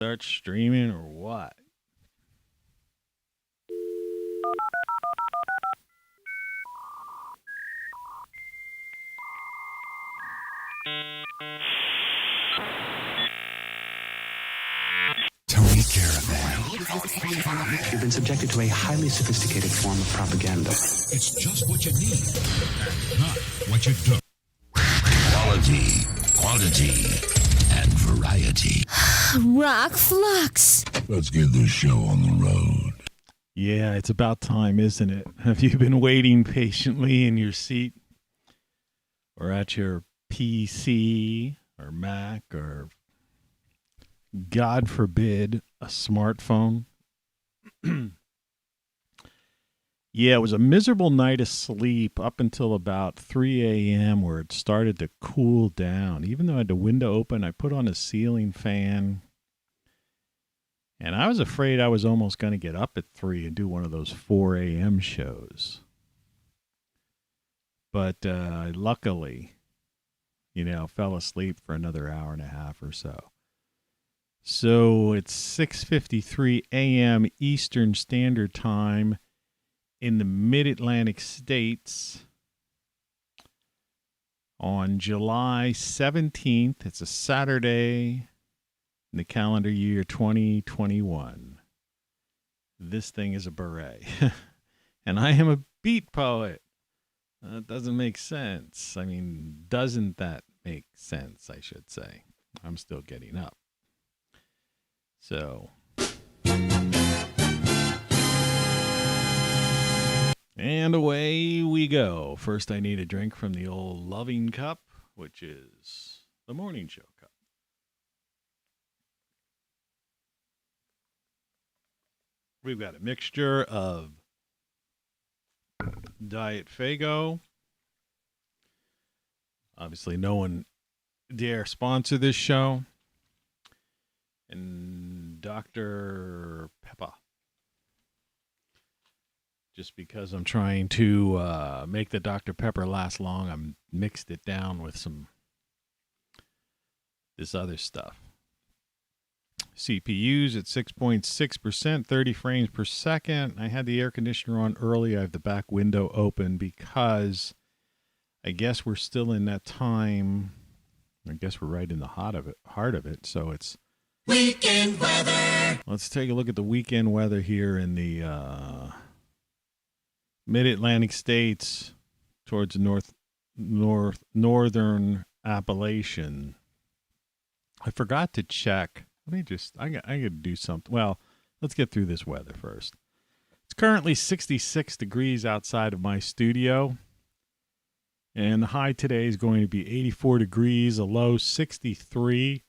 start streaming or what? Tony Caravan. You've been subjected to a highly sophisticated form of propaganda. It's just what you need, and not what you don't. Quality, quantity, and variety. Rock Flux. Let's get this show on the road. Yeah, it's about time, isn't it? Have you been waiting patiently in your seat or at your PC or Mac or, God forbid, a smartphone? Yeah, it was a miserable night of sleep up until about 3 a.m. where it started to cool down. Even though I had the window open, I put on a ceiling fan. And I was afraid I was almost going to get up at 3 and do one of those 4 a.m. shows. But luckily, fell asleep for another hour and a half or so. So it's 6:53 a.m. Eastern Standard Time in the Mid-Atlantic states on July 17th. It's a Saturday in the calendar year 2021. This thing is a beret. And I am a beat poet. That doesn't make sense. I mean, doesn't that make sense, I should say. I'm still getting up. So. And away we go. First, I need a drink from the old loving cup, which is the morning show cup. We've got a mixture of Diet Fago. Obviously, no one dare sponsor this show. And Dr. Pepper. Just because I'm trying to make the Dr. Pepper last long, I mixed it down with this other stuff. CPUs at 6.6%, 30 frames per second. I had the air conditioner on early. I have the back window open because I guess we're still in that time. I guess we're right in the heart of it. So it's Weekend weather. Let's take a look at the weekend weather here in the Mid-Atlantic states towards northern Appalachian. I forgot to check. I got to do something. Well, let's get through this weather first. It's currently 66 degrees outside of my studio. And the high today is going to be 84 degrees, a low 63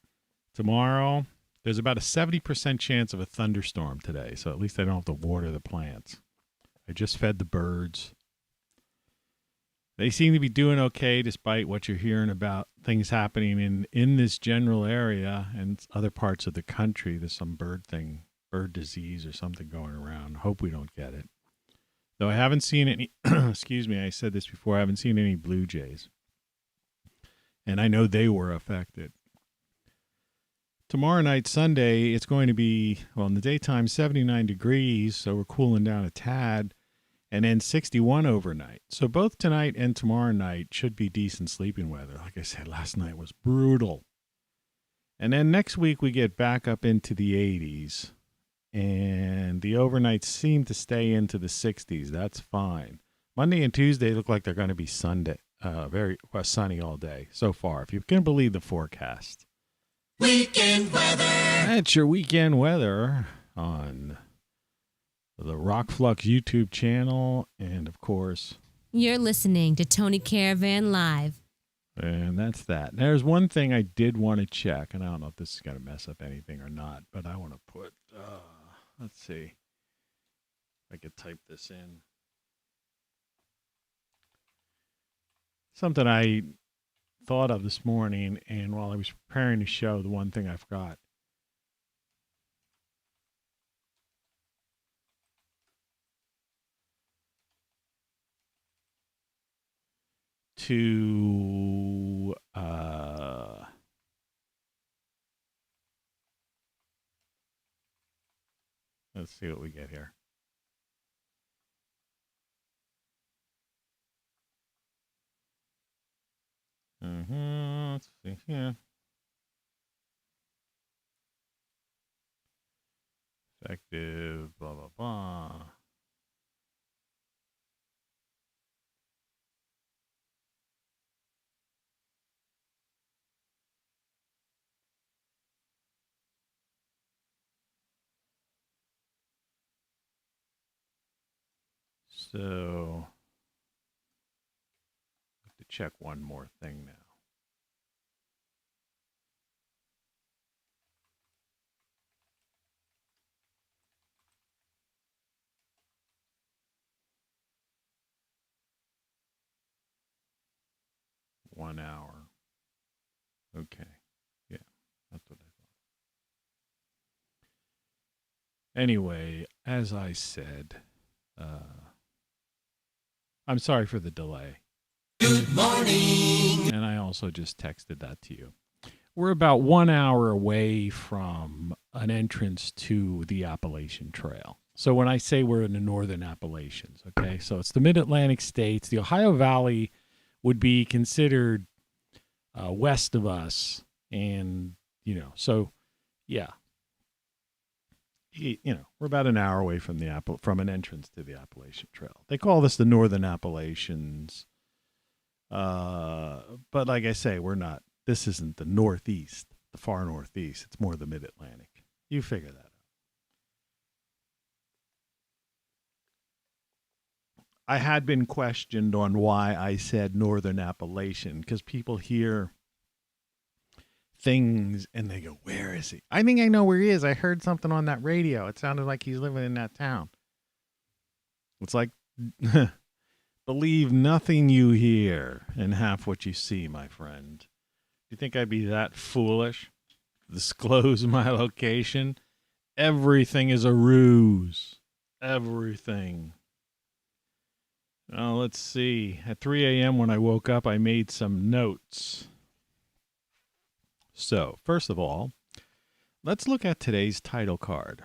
tomorrow. There's about a 70% chance of a thunderstorm today, so at least I don't have to water the plants. I just fed the birds. They seem to be doing okay despite what you're hearing about things happening in this general area and other parts of the country. There's some bird disease or something going around. Hope we don't get it. Though I haven't seen any, excuse me, I said this before, I haven't seen any blue jays. And I know they were affected. Tomorrow night, Sunday, it's going to be, well, in the daytime, 79 degrees, so we're cooling down a tad. And then 61 overnight. So both tonight and tomorrow night should be decent sleeping weather. Like I said, last night was brutal. And then next week we get back up into the 80s. And the overnights seem to stay into the 60s. That's fine. Monday and Tuesday look like they're going to be sunny all day so far, if you can believe the forecast. Weekend weather. That's your weekend weather on the Rock Flux YouTube channel, and of course, You're listening to Tony Caravan Live. And that's that. There's one thing I did want to check, and I don't know if this is going to mess up anything or not, but I want to put, let's see if I could type this in. Something I thought of this morning, and while I was preparing the show, the one thing I forgot. To Let's see what we get here. Let's see here. Effective, blah, blah, blah. So, I have to check one more thing now. One hour. Okay. Yeah, that's what I thought. Anyway, as I said, I'm sorry for the delay. Good morning. And I also just texted that to you. We're about 1 hour away from an entrance to the Appalachian Trail. So when I say we're in the northern Appalachians, okay, so it's the mid-Atlantic states. The Ohio Valley would be considered west of us. And, so, yeah. We're about an hour away from from an entrance to the Appalachian Trail. They call this the Northern Appalachians. But like I say, we're not. This isn't the Northeast, the far Northeast. It's more the Mid-Atlantic. You figure that out. I had been questioned on why I said Northern Appalachian, because people hear things and they go, where is he? I think I know where he is. I heard something on that radio. It sounded like he's living in that town. It's like, believe nothing you hear and half what you see, my friend. Do you think I'd be that foolish? Disclose my location? Everything is a ruse. Everything. Oh, let's see. At 3 a.m. when I woke up, I made some notes. So, first of all, let's look at today's title card.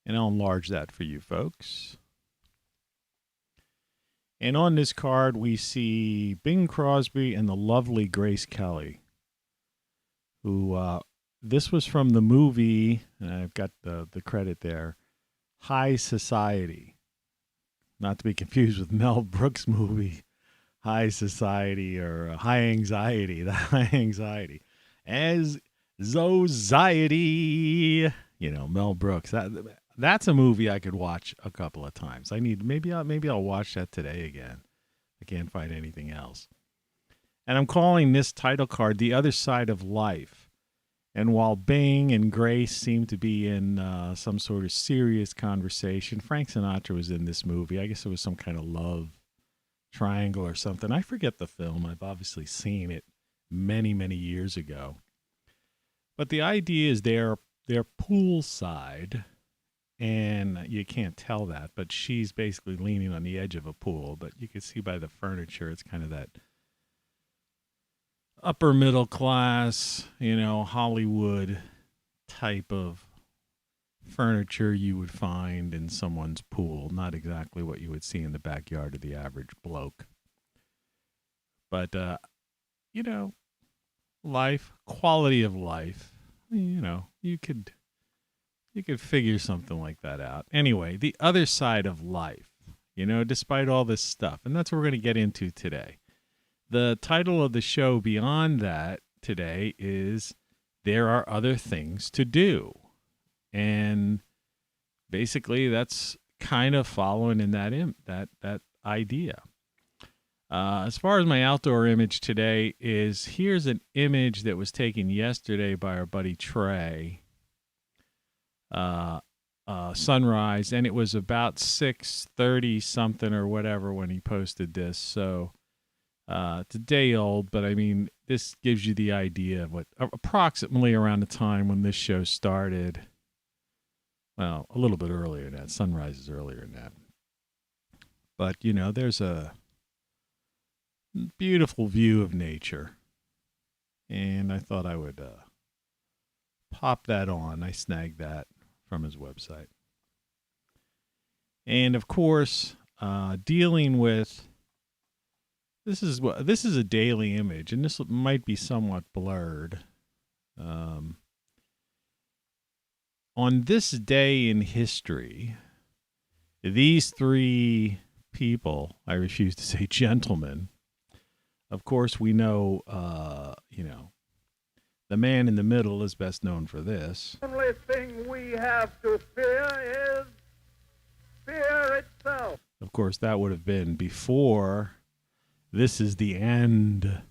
And I'll enlarge that for you folks. And on this card, we see Bing Crosby and the lovely Grace Kelly, who, this was from the movie, and I've got the credit there, High Society. Not to be confused with Mel Brooks' movie, High Society or High Anxiety, the High Anxiety. As Zociety, Mel Brooks. That's a movie I could watch a couple of times. Maybe I'll watch that today again. I can't find anything else. And I'm calling this title card The Other Side of Life. And while Bing and Grace seem to be in some sort of serious conversation, Frank Sinatra was in this movie. I guess it was some kind of love triangle or something. I forget the film. I've obviously seen it many, many years ago. But the idea is they're poolside, and you can't tell that, but she's basically leaning on the edge of a pool. But you can see by the furniture, it's kind of that upper middle class, Hollywood type of furniture you would find in someone's pool. Not exactly what you would see in the backyard of the average bloke. But, life, quality of life, you could figure something like that out. Anyway, the other side of life, despite all this stuff. And that's what we're going to get into today. The title of the show beyond that today is There Are Other Things to Do. And basically that's kind of following in that idea. As far as my outdoor image today is, here's an image that was taken yesterday by our buddy Trey. Sunrise, and it was about 6:30 something or whatever when he posted this. So it's a day old, but I mean, this gives you the idea of what approximately around the time when this show started. Well, a little bit earlier than that. Sunrise is earlier than that. But, there's a beautiful view of nature. And I thought I would pop that on. I snagged that from his website. And of course, dealing with this is a daily image, and this might be somewhat blurred. On this day in history, these three people, I refuse to say gentlemen, of course we know, the man in the middle is best known for this. The only thing we have to fear is fear itself. Of course, that would have been before this is the end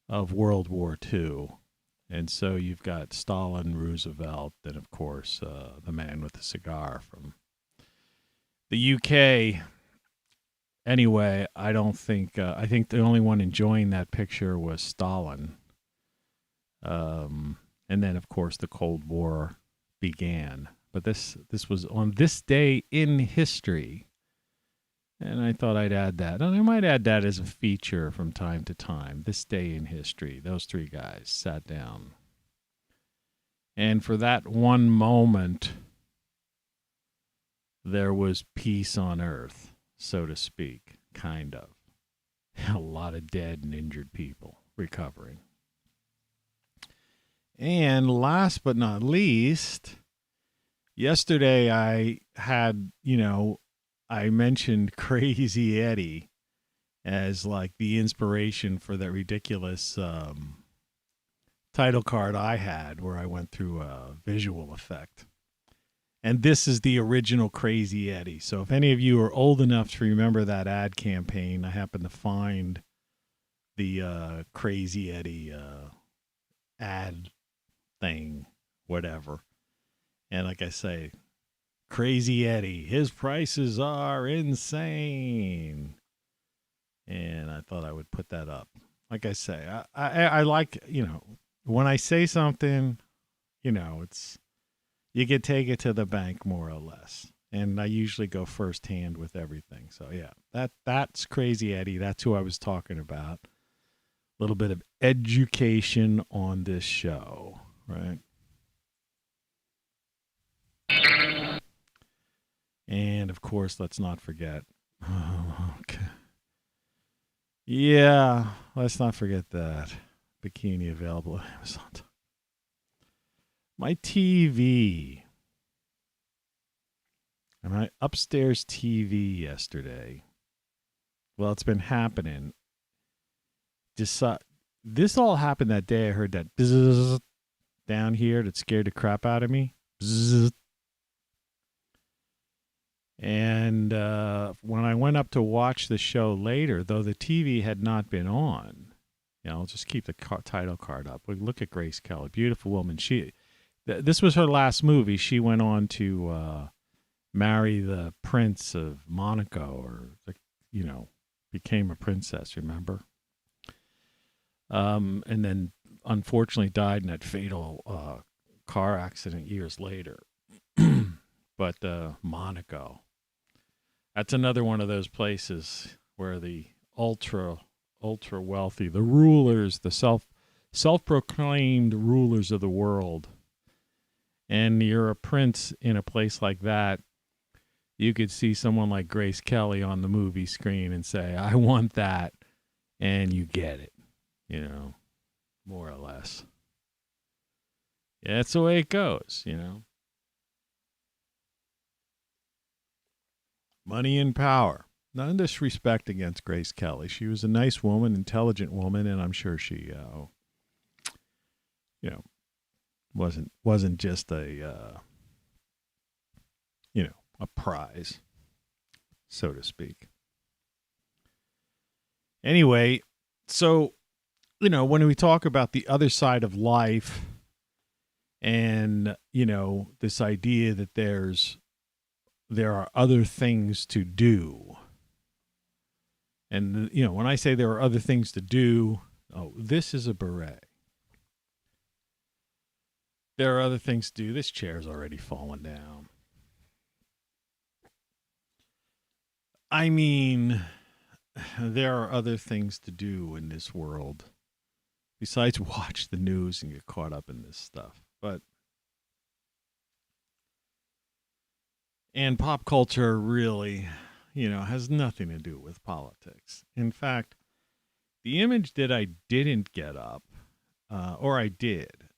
of World War II. And so you've got Stalin, Roosevelt, and of course, the man with the cigar from the UK. Anyway, I think the only one enjoying that picture was Stalin. And then, of course, the Cold War began. But this was on this day in history. And I thought I'd add that. And I might add that as a feature from time to time. This day in history. Those three guys sat down. And for that one moment, there was peace on earth, so to speak, kind of. A lot of dead and injured people recovering. And last but not least, yesterday I had, I mentioned Crazy Eddie as like the inspiration for that ridiculous title card I had where I went through a visual effect. And this is the original Crazy Eddie. So if any of you are old enough to remember that ad campaign, I happened to find the Crazy Eddie ad thing, whatever. And like I say, Crazy Eddie, his prices are insane. And I thought I would put that up. Like I say, I like, when I say something, it's, you can take it to the bank more or less. And I usually go firsthand with everything. So yeah, that's Crazy Eddie. That's who I was talking about. A little bit of education on this show, right? And of course, let's not forget. Oh, okay. Yeah, let's not forget that. Bikini available at Amazon. My TV. And my upstairs TV yesterday. Well, it's been happening. This all happened that day. I heard that bzzz down here that scared the crap out of me. Bzzz. And when I went up to watch the show later, though the TV had not been on, I'll just keep the title card up. Look at Grace Kelly, beautiful woman. This was her last movie. She went on to marry the Prince of Monaco, or became a princess. Remember? And then unfortunately died in that fatal car accident years later. But Monaco. That's another one of those places where the ultra wealthy, the rulers, the self-proclaimed rulers of the world, and you're a prince in a place like that, you could see someone like Grace Kelly on the movie screen and say, I want that, and you get it, more or less. Yeah, that's the way it goes, Money and power. None disrespect against Grace Kelly. She was a nice woman, intelligent woman, and I'm sure she, wasn't just a prize, so to speak. Anyway, so, when we talk about the other side of life and, this idea that there are other things to do. And, when I say there are other things to do, this is a beret. There are other things to do. This chair's already fallen down. I mean, there are other things to do in this world besides watch the news and get caught up in this stuff. But And pop culture really, has nothing to do with politics. In fact, the image that I didn't get up, or I did,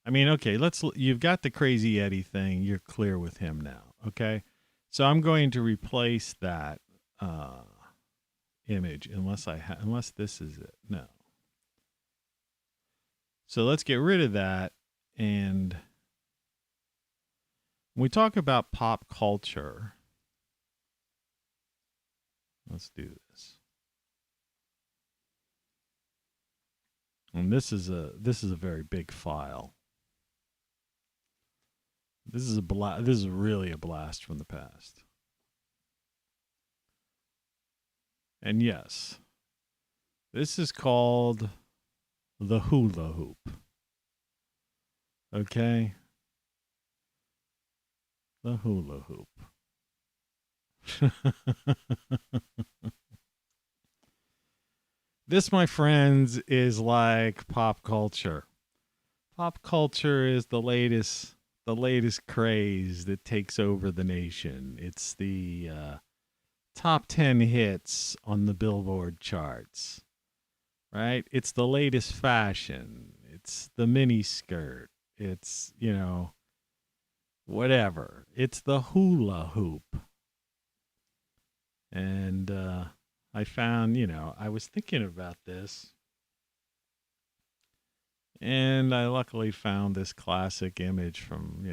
okay, you've got the Crazy Eddie thing. You're clear with him now. Okay. So I'm going to replace that, image unless this is it. No. So let's get rid of that. And when we talk about pop culture, let's do this. And this is a very big file. This is really a blast from the past. And yes, this is called the hula hoop. Okay? The hula hoop. This, my friends, is like pop culture. Pop culture is the latest craze that takes over the nation. It's the top 10 hits on the Billboard charts, right? It's the latest fashion. It's the mini skirt. It's, whatever. It's the hula hoop. And I found, I was thinking about this. And I luckily found this classic image from,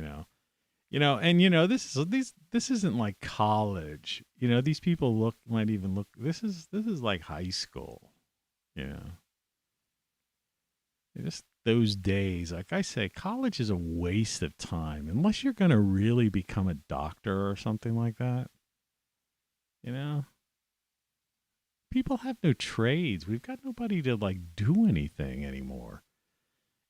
this isn't like college. These people might even look, this is like high school, Just those days, like I say, college is a waste of time unless you're going to really become a doctor or something like that. People have no trades. We've got nobody to do anything anymore.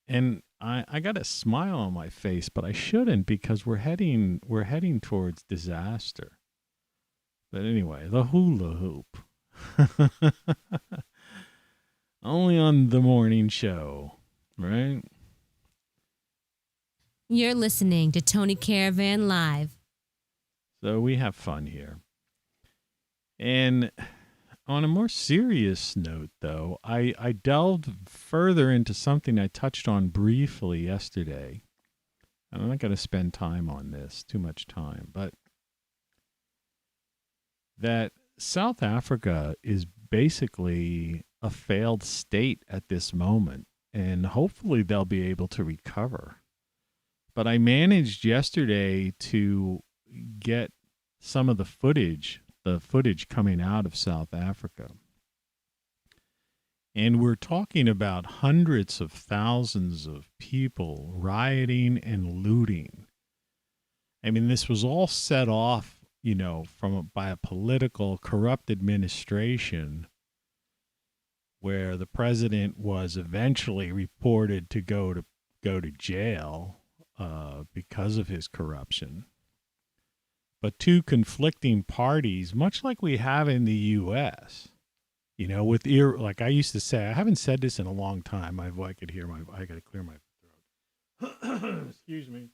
And I got a smile on my face, but I shouldn't because we're heading towards disaster. But anyway, the hula hoop. Only on the morning show, right? You're listening to Tony Caravan Live. So we have fun here. And on a more serious note, though, I delved further into something I touched on briefly yesterday. I'm not going to spend time on this, too much time, but that South Africa is basically a failed state at this moment, and hopefully they'll be able to recover. But I managed yesterday to get some of the footage coming out of South Africa. And we're talking about hundreds of thousands of people rioting and looting. I mean, this was all set off, by a political corrupt administration where the president was eventually reported to go to jail because of his corruption. But two conflicting parties, much like we have in the U.S., like I used to say, I haven't said this in a long time. I got to clear my throat. Excuse me.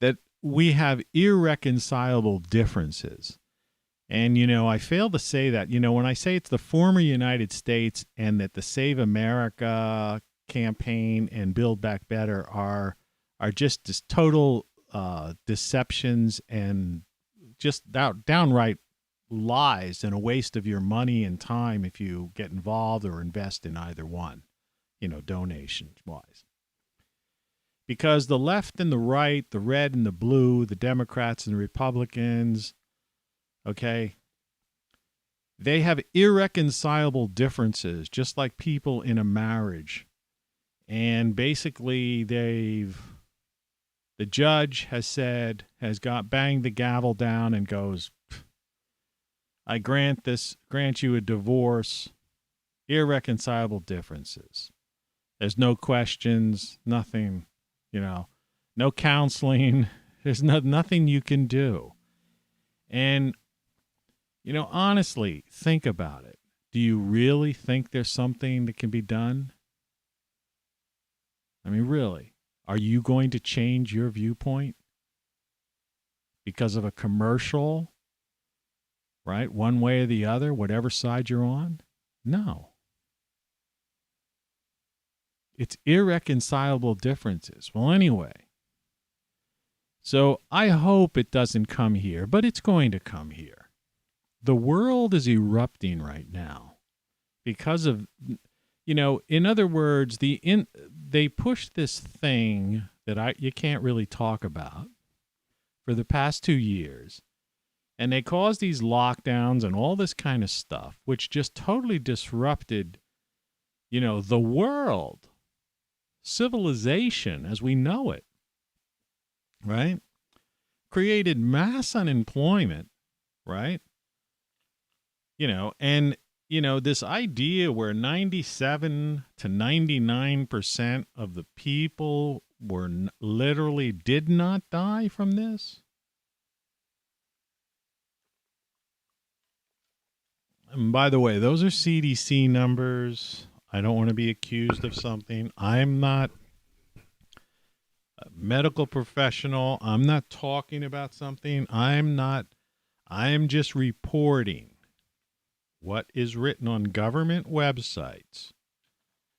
That we have irreconcilable differences. And, I fail to say that, when I say it's the former United States and that the Save America campaign and Build Back Better are just this total deceptions and just downright lies and a waste of your money and time if you get involved or invest in either one, donations wise. Because the left and the right, the red and the blue, the Democrats and the Republicans, okay, they have irreconcilable differences, just like people in a marriage. And basically the judge has banged the gavel down and goes, I grant you a divorce, irreconcilable differences. There's no questions, nothing, no counseling. There's nothing you can do. And, honestly, think about it. Do you really think there's something that can be done? I mean, really. Are you going to change your viewpoint because of a commercial, right? One way or the other, whatever side you're on? No. It's irreconcilable differences. Well, anyway, so I hope it doesn't come here, but it's going to come here. The world is erupting right now because of, in other words, they pushed this thing that you can't really talk about for the past 2 years, and they caused these lockdowns and all this kind of stuff, which just totally disrupted, the world, civilization as we know it, right? Created mass unemployment, right? And this idea where 97 to 99% of the people literally did not die from this. And by the way, those are CDC numbers. I don't want to be accused of something. I'm not a medical professional. I'm not talking about something. I'm just reporting what is written on government websites,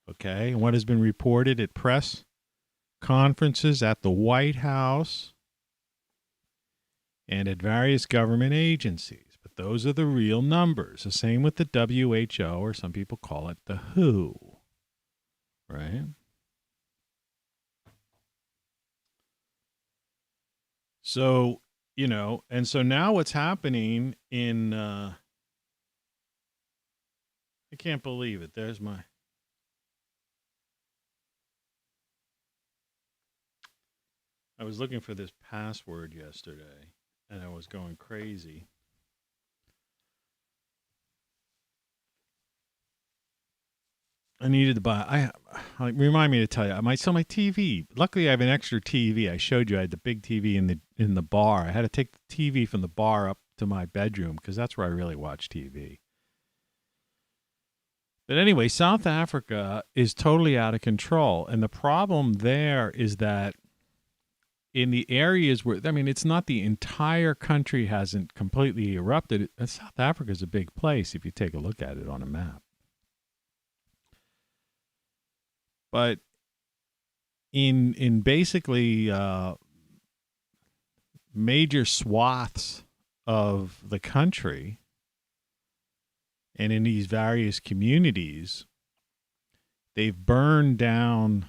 okay, and what has been reported at press conferences at the White House and at various government agencies. But those are the real numbers. The same with the WHO, or some people call it the WHO, right? So, and so now what's happening in... I can't believe it. There's my... I was looking for this password yesterday, and I was going crazy. I needed to buy... remind me to tell you. My TV... Luckily, I have an extra TV. I showed you I had the big TV in the bar. I had to take the TV from the bar up to my bedroom because that's where I really watch TV. But anyway, South Africa is totally out of control. And the problem there is that in the areas where, it's not the entire country hasn't completely erupted. South Africa is a big place if you take a look at it on a map. But in basically major swaths of the country, and in these various communities, they've burned down,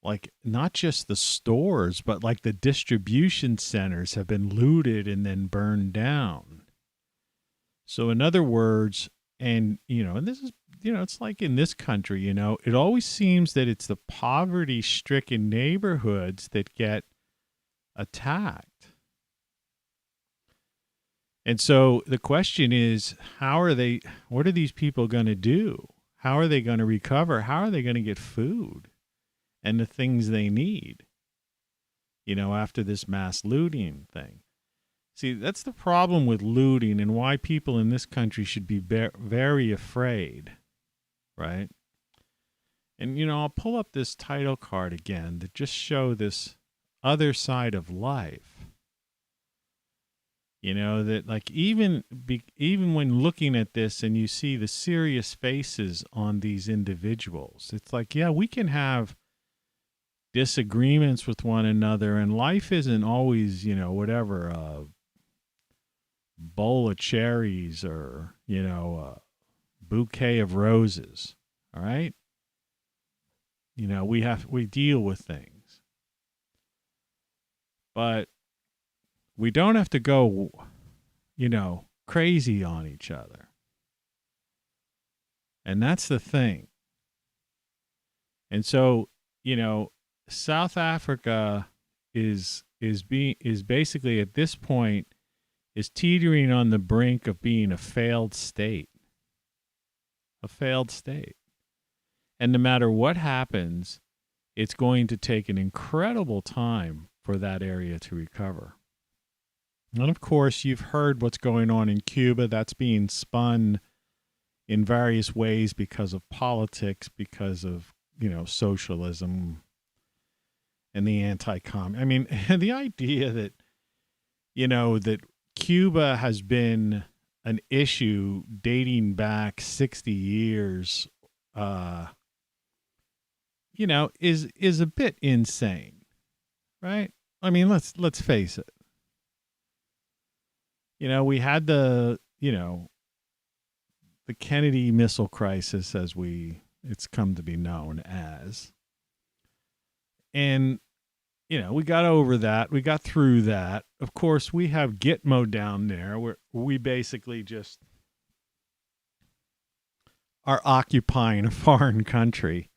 like, not just the stores, but like the distribution centers have been looted and then burned down. So in other words, and this is, it's like in this country, it always seems that it's the poverty-stricken neighborhoods that get attacked. And so the question is, what are these people going to do? How are they going to recover? How are they going to get food and the things they need, after this mass looting thing? See, that's the problem with looting and why people in this country should be very afraid, right? And, I'll pull up this title card again to just show this other side of life. That like even when looking at this and you see the serious faces on these individuals, it's like, yeah, we can have disagreements with one another, and life isn't always, whatever, a bowl of cherries or, a bouquet of roses. All right. We deal with things, but we don't have to go, crazy on each other. And that's the thing. And so, South Africa is basically at this point is teetering on the brink of being a failed state. A failed state. And no matter what happens, it's going to take an incredible time for that area to recover. And of course, you've heard what's going on in Cuba. That's being spun in various ways because of politics, because of, socialism. and the anti-com. I mean, the idea that, that Cuba has been an issue dating back 60 years, is a bit insane, right? I mean, let's face it. We had the Kennedy missile crisis, as it's come to be known as. And, we got over that. We got through that. Of course, we have Gitmo down there where we basically just are occupying a foreign country.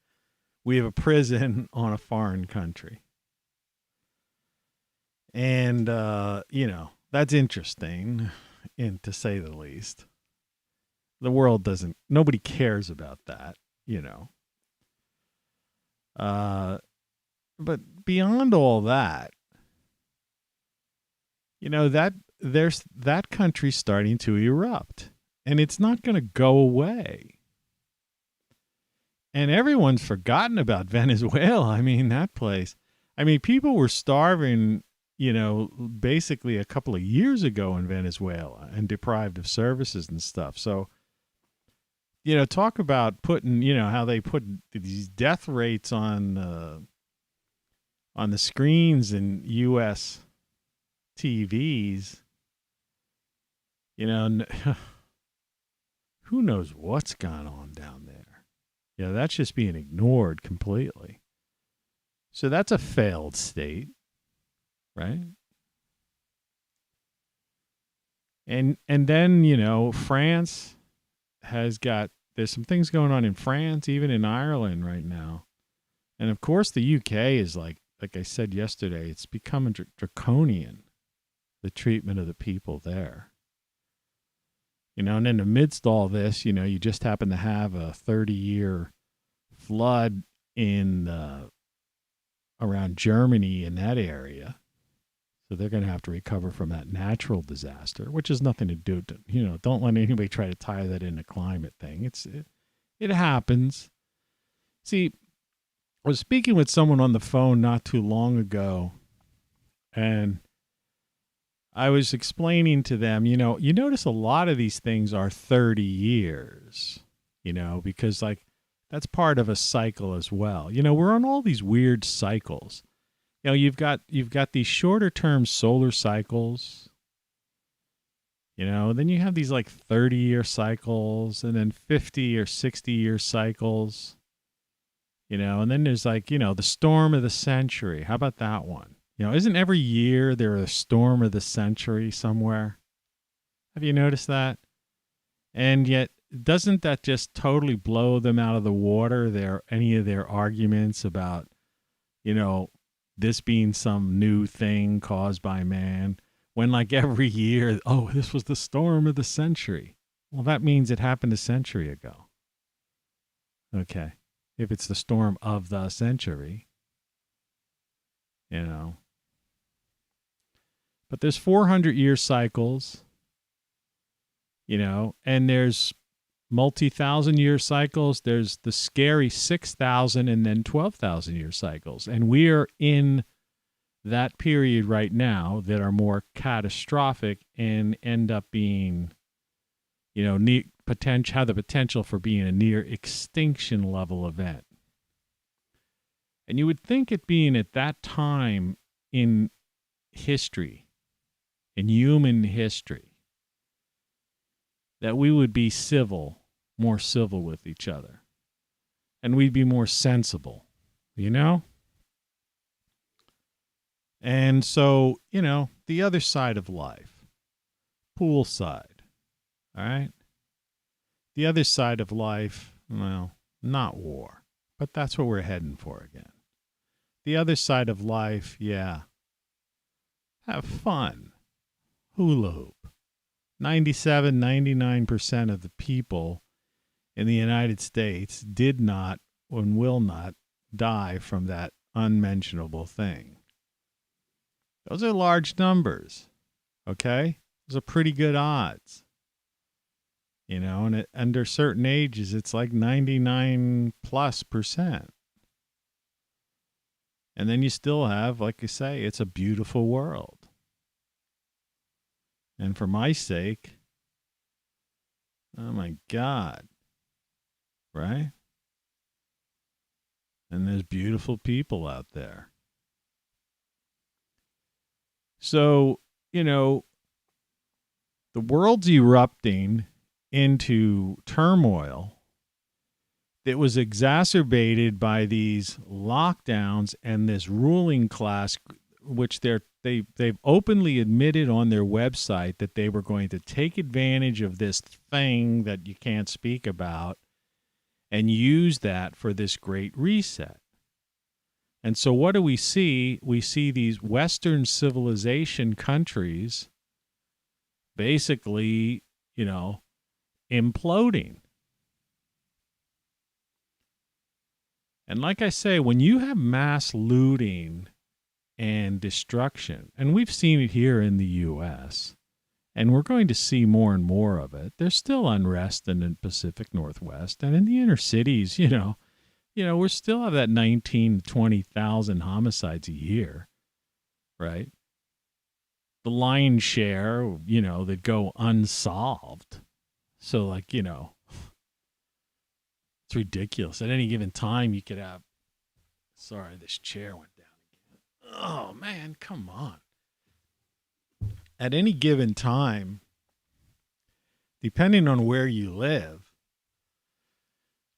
We have a prison on a foreign country. And, that's interesting, and to say the least. The world nobody cares about that, But beyond all that, there's that country starting to erupt, and it's not going to go away. And everyone's forgotten about Venezuela. I mean, that place. I mean, people were starving, basically a couple of years ago in Venezuela and deprived of services and stuff. So, talk about putting, how they put these death rates on the screens in U.S. TVs. Who knows what's gone on down there? That's just being ignored completely. So that's a failed state, right? And then, France there's some things going on in France, even in Ireland right now. And of course the UK is like I said yesterday, it's becoming draconian, the treatment of the people there. And in amidst all this, you just happen to have a 30-year flood in around Germany in that area. So they're going to have to recover from that natural disaster, which has nothing to do to, don't let anybody try to tie that in a climate thing. It happens. See, I was speaking with someone on the phone not too long ago, and I was explaining to them, you notice a lot of these things are 30 years, because that's part of a cycle as well. We're on all these weird cycles. You've got these shorter term solar cycles, then you have these 30-year cycles, and then 50 or 60-year cycles, and then there's the storm of the century. How about that one? Isn't every year there a storm of the century somewhere? Have you noticed that? And yet, doesn't that just totally blow them out of the water, any of their arguments about, this being some new thing caused by man, when every year, this was the storm of the century. Well, that means it happened a century ago. Okay. If it's the storm of the century, But there's 400-year cycles, and there's multi-thousand-year cycles. There's the scary 6,000 and then 12,000-year cycles. And we are in that period right now that are more catastrophic and end up being, have the potential for being a near extinction level event. And you would think it being at that time in history, in human history, that we would be more civil with each other. And we'd be more sensible, And so, the other side of life, poolside, all right? The other side of life, well, not war, but that's what we're heading for again. The other side of life, yeah, have fun. Hula hoop. 99% of the people in the United States did not and will not die from that unmentionable thing. Those are large numbers, okay? Those are pretty good odds. And under certain ages, it's 99+%. And then you still have, like I say, it's a beautiful world. And for my sake, oh my God, right? And there's beautiful people out there. So, the world's erupting into turmoil that was exacerbated by these lockdowns and this ruling class, which they've openly admitted on their website that they were going to take advantage of this thing that you can't speak about and use that for this great reset. And so what do we see? We see these Western civilization countries basically, imploding. And like I say, when you have mass looting and destruction, and we've seen it here in the U.S., and we're going to see more and more of it, there's still unrest in the Pacific Northwest and in the inner cities, we still have that 19,000 to 20,000 homicides a year, right? The lion's share, that go unsolved. So, it's ridiculous. At any given time, you could have. Sorry, this chair went down again. Oh, man, come on. At any given time, depending on where you live,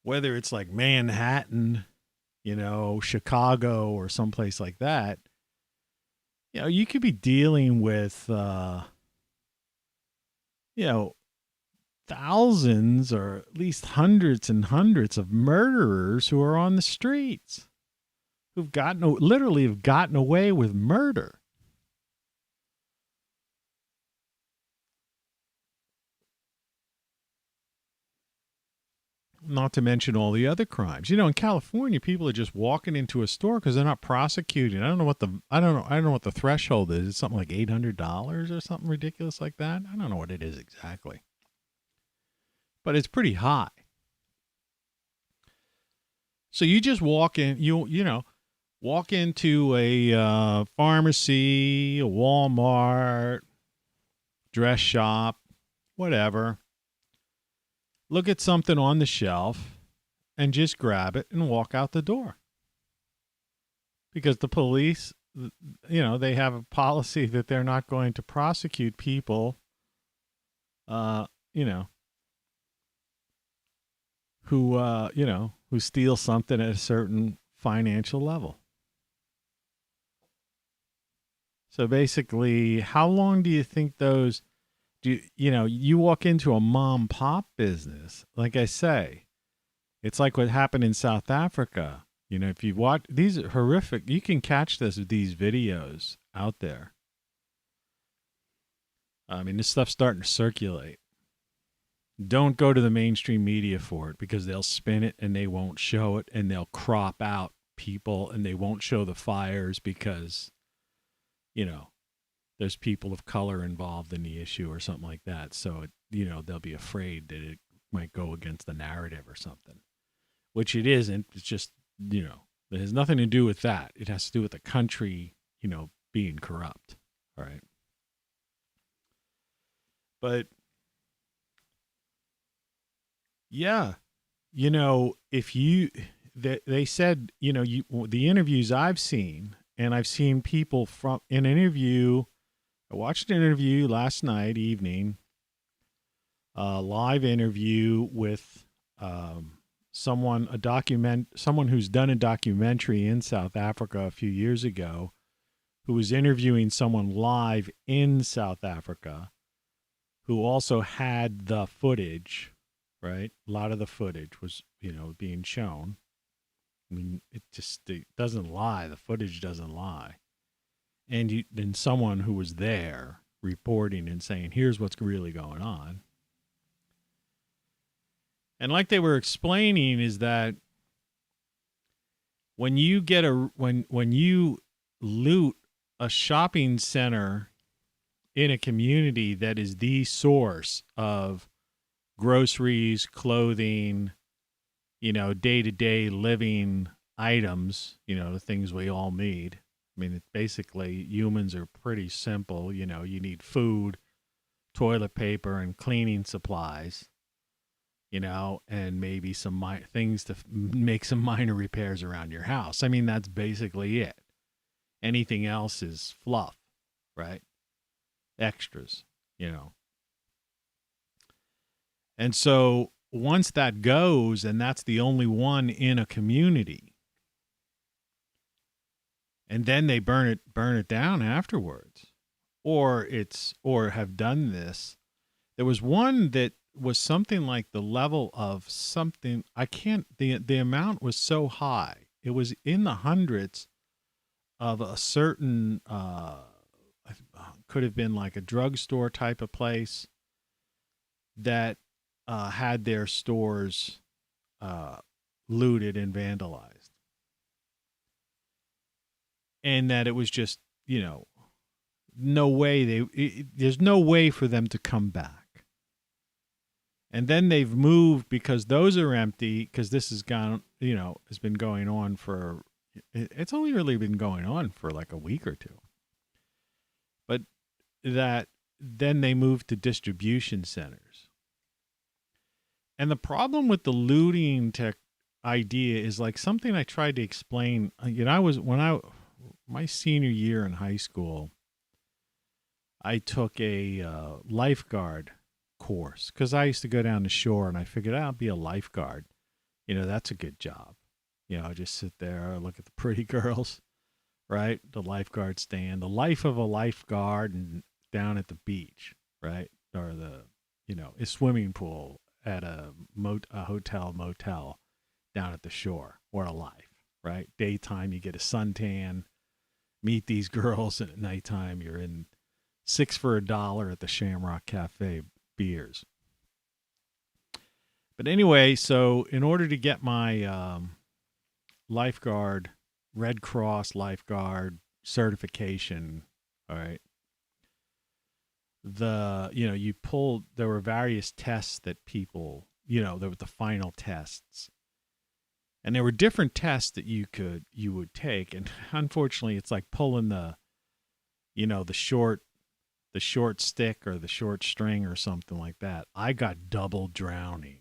whether it's like Manhattan, Chicago, or someplace like that, you could be dealing with, thousands or at least hundreds and hundreds of murderers who are on the streets, who've literally have gotten away with murder. Not to mention all the other crimes. In California, people are just walking into a store because they're not prosecuting. I don't know what the threshold is. It's something like $800 or something ridiculous like that. I don't know what it is exactly, but it's pretty high. So you just walk in, walk into a pharmacy, a Walmart, dress shop, whatever. Look at something on the shelf and just grab it and walk out the door. Because the police, they have a policy that they're not going to prosecute people, who steal something at a certain financial level. So basically, how long do you think those... you walk into a mom pop business, like I say, it's like what happened in South Africa. If you watch, these are horrific. You can catch these videos out there. I mean, this stuff's starting to circulate. Don't go to the mainstream media for it because they'll spin it and they won't show it, and they'll crop out people and they won't show the fires because, there's people of color involved in the issue or something like that. So, they'll be afraid that it might go against the narrative or something, which it isn't. It's just, it has nothing to do with that. It has to do with the country, being corrupt. All right. But yeah, they said, the interviews I've seen, and I've seen people from an interview. I watched an interview last night evening, a live interview with someone who's done a documentary in South Africa a few years ago, who was interviewing someone live in South Africa, who also had the footage, right? A lot of the footage was, being shown. I mean, it doesn't lie. The footage doesn't lie. And then someone who was there reporting and saying, here's what's really going on. And like they were explaining is that when you when you loot a shopping center in a community that is the source of groceries, clothing, day-to-day living items, the things we all need. I mean, basically, humans are pretty simple. You need food, toilet paper, and cleaning supplies, and maybe some things to make some minor repairs around your house. I mean, that's basically it. Anything else is fluff, right? Extras, And so once that goes, and that's the only one in a community, and then they burn it down afterwards, or have done this. There was one that was something like the level of something. The amount was so high. It was in the hundreds of a certain, could have been like a drugstore type of place that had their stores looted and vandalized. And that it was just, no way there's no way for them to come back. And then they've moved because those are empty, because this has gone, has been going on for, it's only really been going on for like a week or two. But then they moved to distribution centers. And the problem with the looting idea is like something I tried to explain. My senior year in high school, I took a lifeguard course because I used to go down the shore, and I figured I'll be a lifeguard. That's a good job. Just sit there, look at the pretty girls, right? The lifeguard stand, the life of a lifeguard, and down at the beach, right? Or a swimming pool at a hotel, motel down at the shore. What a life, right? Daytime, you get a suntan, meet these girls, and at nighttime, you're in 6 for $1 at the Shamrock Cafe beers. But anyway, so in order to get my lifeguard, Red Cross lifeguard certification, all right, there were various tests that people, there were the final tests. And there were different tests that you would take. And unfortunately, it's like pulling the short stick or the short string or something like that. I got double drowning.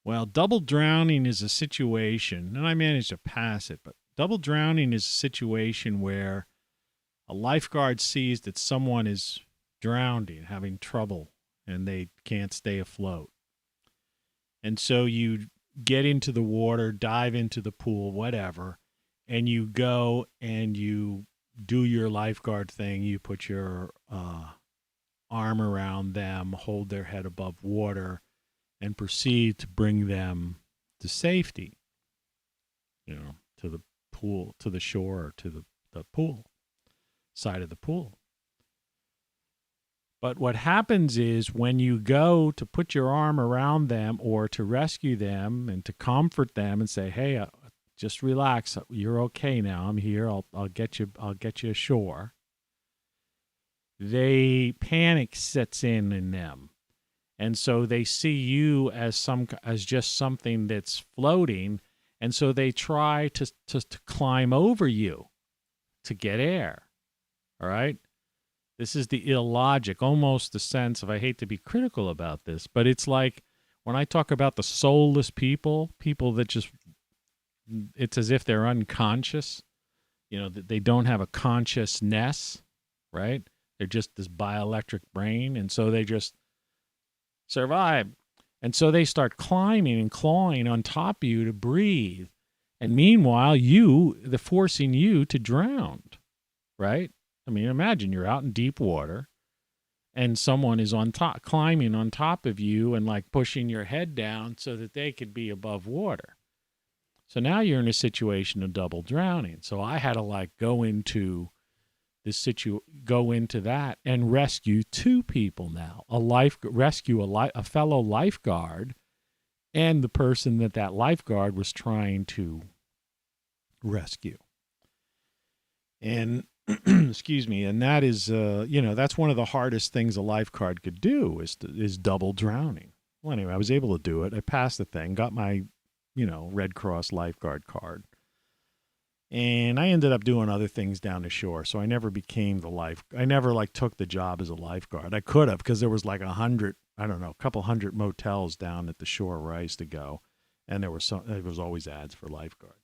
Well, double drowning is a situation, and I managed to pass it, but double drowning is a situation where a lifeguard sees that someone is drowning, having trouble, and they can't stay afloat. And so you get into the water, dive into the pool, whatever, and you go and you do your lifeguard thing. You put your arm around them, hold their head above water, and proceed to bring them to safety, to the pool, to the shore, or to the pool, side of the pool. But what happens is when you go to put your arm around them or to rescue them and to comfort them and say, hey, just relax, you're okay now, I'm here, I'll get you ashore, panic sets in them. And so they see you as just something that's floating, and so they try to climb over you to get air. All right? This is the illogic, almost the sense of, I hate to be critical about this, but it's like when I talk about the soulless people that just, it's as if they're unconscious, that they don't have a consciousness, right? They're just this bioelectric brain, and so they just survive. And so they start climbing and clawing on top of you to breathe. And meanwhile, they're forcing you to drown, right? I mean, imagine you're out in deep water and someone is on top, climbing on top of you and like pushing your head down so that they could be above water. So now you're in a situation of double drowning. So I had to like go into that and rescue two people now. Rescue a fellow lifeguard and the person that lifeguard was trying to rescue. And excuse me, and that is that's one of the hardest things a lifeguard could do is double drowning. Well, anyway, I was able to do it. I passed the thing, got my Red Cross lifeguard card. And I ended up doing other things down the shore, so I never became I never took the job as a lifeguard. I could have, because there was a couple hundred motels down at the shore where I used to go, and there was always ads for lifeguards.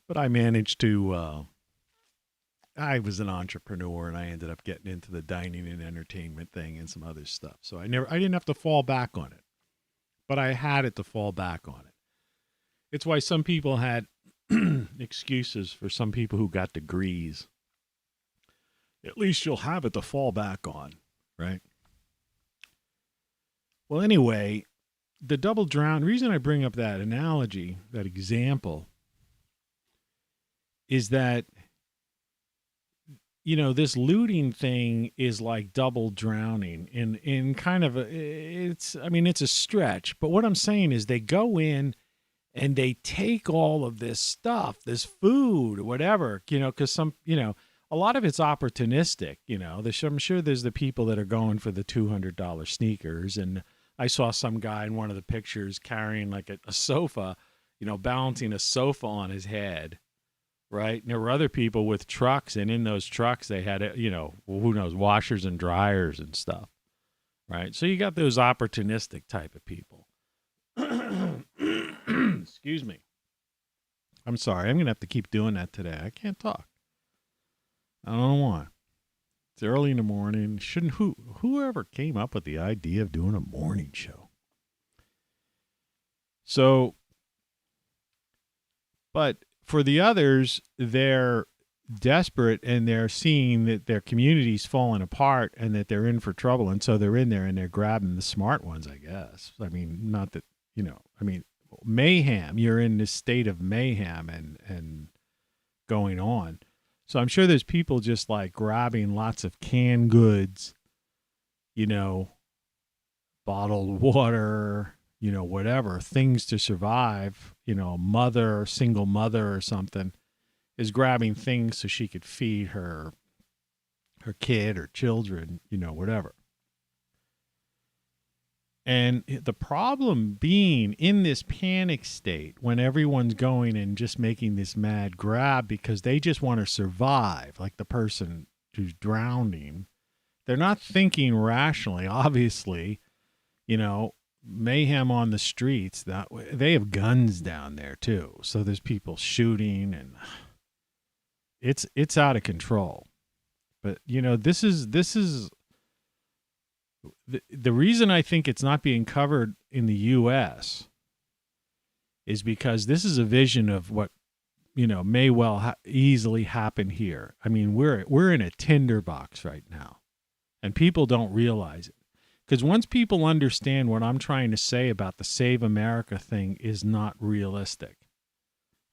But I managed to. I was an entrepreneur, and I ended up getting into the dining and entertainment thing and some other stuff. So I didn't have to fall back on it. But I had it to fall back on it. It's why some people had excuses for some people who got degrees. At least you'll have it to fall back on, right? Well, anyway, the double drown, reason I bring up that analogy, that example, is that, this looting thing is like double drowning in kind of it's a stretch, but what I'm saying is they go in and they take all of this stuff, this food, whatever, because a lot of it's opportunistic, I'm sure there's the people that are going for the $200 sneakers. And I saw some guy in one of the pictures carrying like a sofa, balancing a sofa on his head. Right. And there were other people with trucks, and in those trucks they had, who knows, washers and dryers and stuff. Right. So you got those opportunistic type of people. Excuse me. I'm sorry. I'm going to have to keep doing that today. I can't talk. I don't know why. It's early in the morning. Whoever came up with the idea of doing a morning show? So, but for the others, they're desperate, and they're seeing that their community's falling apart and that they're in for trouble. And so they're in there and they're grabbing the smart ones, I guess. Not that, mayhem. You're in this state of mayhem and going on. So I'm sure there's people just grabbing lots of canned goods, bottled water, whatever, things to survive. A single mother or something is grabbing things so she could feed her kid or children, whatever. And the problem being in this panic state when everyone's going and just making this mad grab because they just want to survive, like the person who's drowning. They're not thinking rationally, obviously, mayhem on the streets. That they have guns down there too, so there's people shooting, and it's out of control. But this is the reason I think it's not being covered in the U.S. is because this is a vision of what may well easily happen here. We're in a tinderbox right now, and people don't realize it. Because once people understand what I'm trying to say about the Save America thing is not realistic,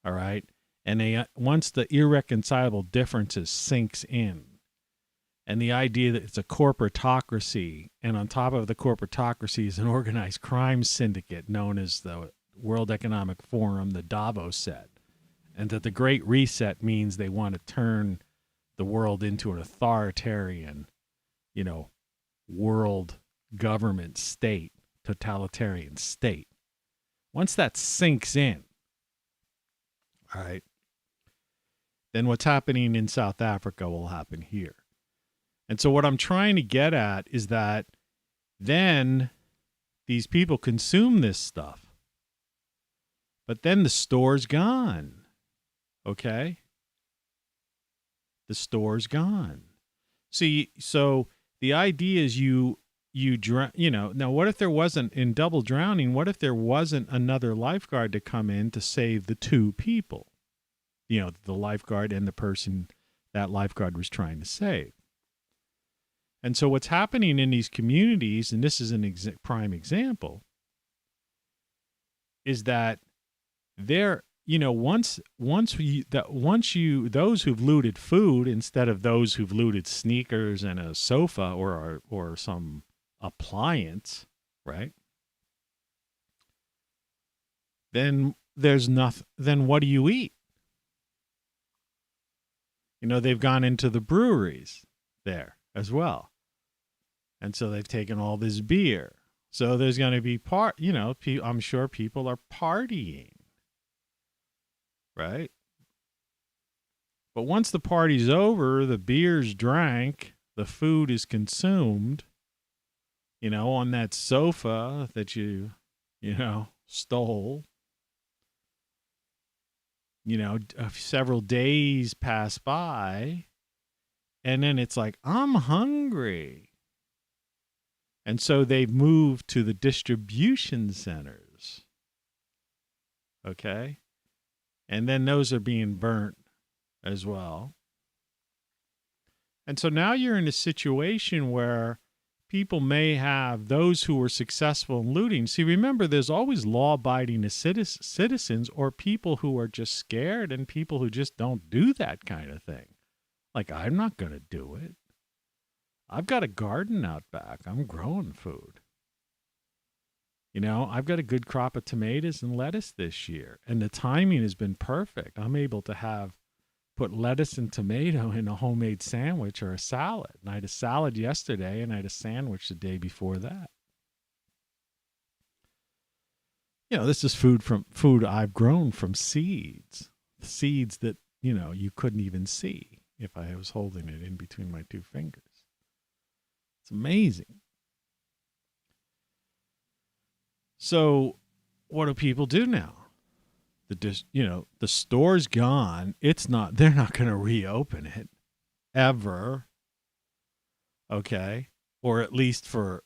all right? And once the irreconcilable differences sinks in, and the idea that it's a corporatocracy, and on top of the corporatocracy is an organized crime syndicate known as the World Economic Forum, the Davos said, and that the Great Reset means they want to turn the world into an authoritarian, world government state, totalitarian state. Once that sinks in, all right, then what's happening in South Africa will happen here. And so what I'm trying to get at is that then these people consume this stuff, but then the store's gone. Okay? The store's gone. See, so the idea is now what if there wasn't, in double drowning, what if there wasn't another lifeguard to come in to save the two people? The lifeguard and the person that lifeguard was trying to save. And so what's happening in these communities, and this is an prime example, is that they're, those who've looted food instead of those who've looted sneakers and a sofa or some appliance, right? Then there's nothing. Then what do you eat? They've gone into the breweries there as well. And so they've taken all this beer. So there's going to be I'm sure people are partying, right? But once the party's over, the beer's drank, the food is consumed, on that sofa that you stole. Several days pass by, and then it's like, I'm hungry. And so they've moved to the distribution centers. Okay? And then those are being burnt as well. And so now you're in a situation where people may have those who were successful in looting. See, remember, there's always law-abiding citizens or people who are just scared and people who just don't do that kind of thing. Like, I'm not going to do it. I've got a garden out back. I'm growing food. I've got a good crop of tomatoes and lettuce this year, and the timing has been perfect. I'm able to put lettuce and tomato in a homemade sandwich or a salad. And I had a salad yesterday, and I had a sandwich the day before that. This is food I've grown from seeds that, you couldn't even see if I was holding it in between my two fingers. It's amazing. So what do people do now? The store's gone. They're not going to reopen it ever. Okay. Or at least a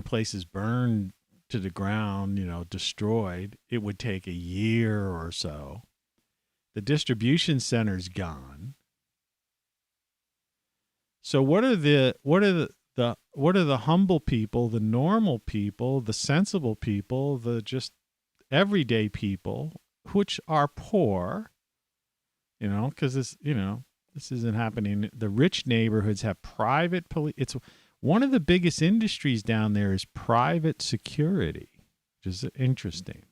place is burned to the ground, destroyed. It would take a year or so. The distribution center's gone. So what are the humble people, the normal people, the sensible people, the just everyday people, which are poor, because this isn't happening. The rich neighborhoods have private police. It's one of the biggest industries down there is private security, which is interesting.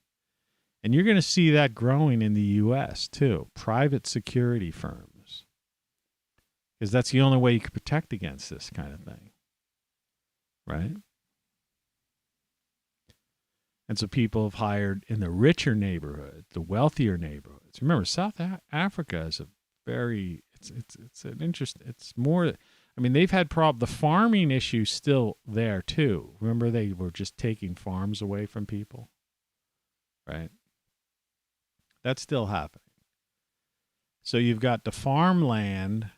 And you're going to see that growing in the U.S. too, private security firms. Because that's the only way you can protect against this kind of thing. Right? And so people have hired in the richer neighborhood, the wealthier neighborhoods. Remember, South Africa is it's an interest. It's more, they've had the farming issue still there too. Remember, they were just taking farms away from people. Right? That's still happening. So you've got the farmland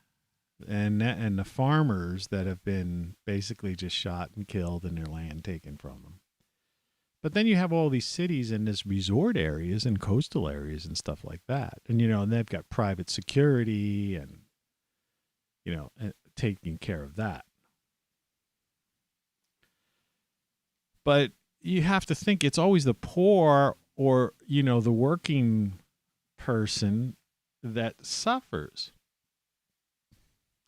and the farmers that have been basically just shot and killed and their land taken from them. But then you have all these cities and this resort areas and coastal areas and stuff like that. And, and they've got private security and, taking care of that. But you have to think it's always the poor or, the working person that suffers.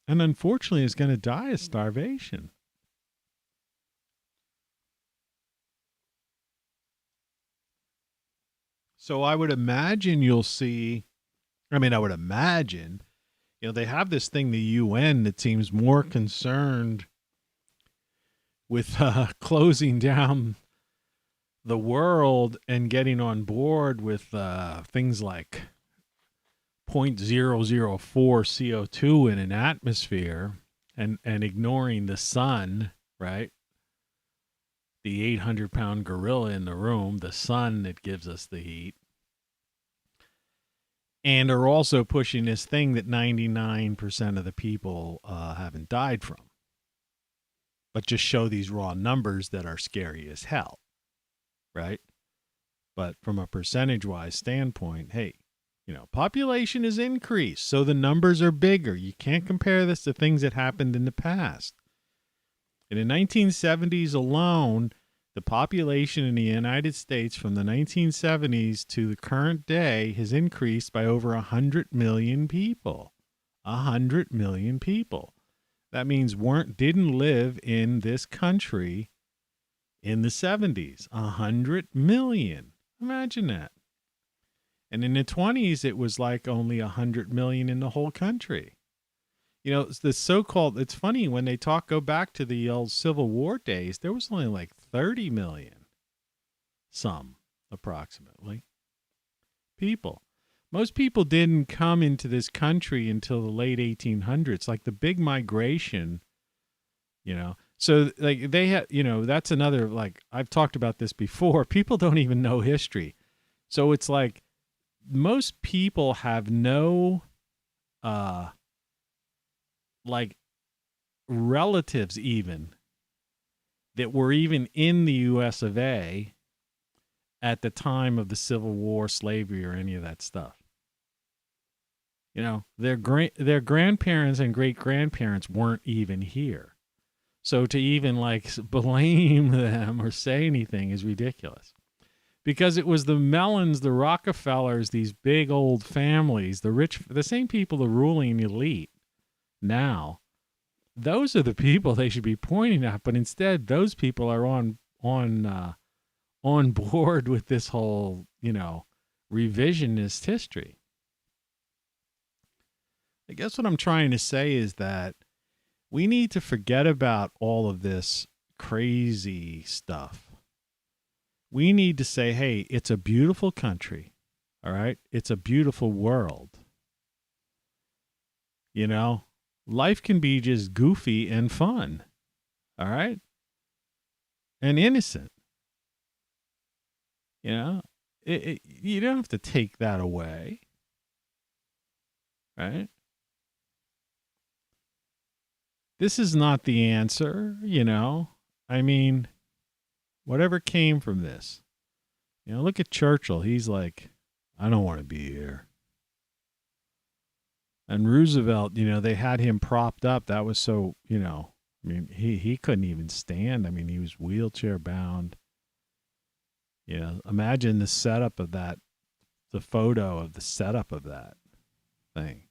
And unfortunately is going to die of starvation. So I would imagine you'll see, they have this thing, the UN, that seems more concerned with closing down the world and getting on board with things like 0.004 CO2 in an atmosphere and ignoring the sun, right? The 800-pound gorilla in the room, the sun that gives us the heat. And are also pushing this thing that 99% of the people haven't died from. But just show these raw numbers that are scary as hell, right? But from a percentage-wise standpoint, hey, population has increased, so the numbers are bigger. You can't compare this to things that happened in the past. In the 1970s alone, the population in the United States from the 1970s to the current day has increased by over 100 million people. 100 million people. That means didn't live in this country in the 70s. 100 million. Imagine that. And in the 20s, it was like only 100 million in the whole country. You know, it's the so-called, it's funny when they go back to the old Civil War days, there was only like 30 million, approximately, people. Most people didn't come into this country until the late 1800s, like the big migration, you know. So like they had, you know, that's another, like I've talked about this before. People don't even know history. So it's like most people have no like relatives even that were even in the US of A at the time of the Civil War, slavery, or any of that stuff. You know, their grandparents and great grandparents weren't even here. So to even like blame them or say anything is ridiculous. Because it was the Mellons, the Rockefellers, these big old families, the rich, the same people, the ruling elite now. Those are the people they should be pointing at, but instead those people are on board with this whole, you know, revisionist history. I guess what I'm trying to say is that we need to forget about all of this crazy stuff. We need to say, hey, it's a beautiful country. All right? It's a beautiful world. You know, life can be just goofy and fun. All right? And innocent. You know, you don't have to take that away. Right? This is not the answer, you know. I mean, whatever came from this. You know, look at Churchill. He's like, I don't want to be here. And Roosevelt, you know, they had him propped up. That was so, you know, I mean, he couldn't even stand. I mean, he was wheelchair bound. You know, imagine the setup of that, the photo of the setup of that thing.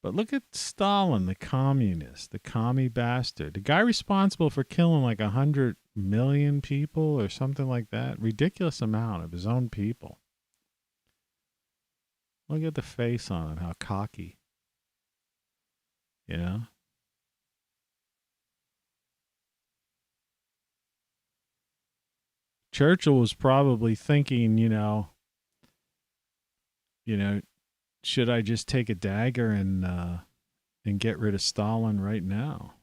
But look at Stalin, the communist, the commie bastard, the guy responsible for killing like 100 million people or something like that. Ridiculous amount of his own people. Look at the face on it, how cocky. You know? Churchill was probably thinking, you know, should I just take a dagger and get rid of Stalin right now?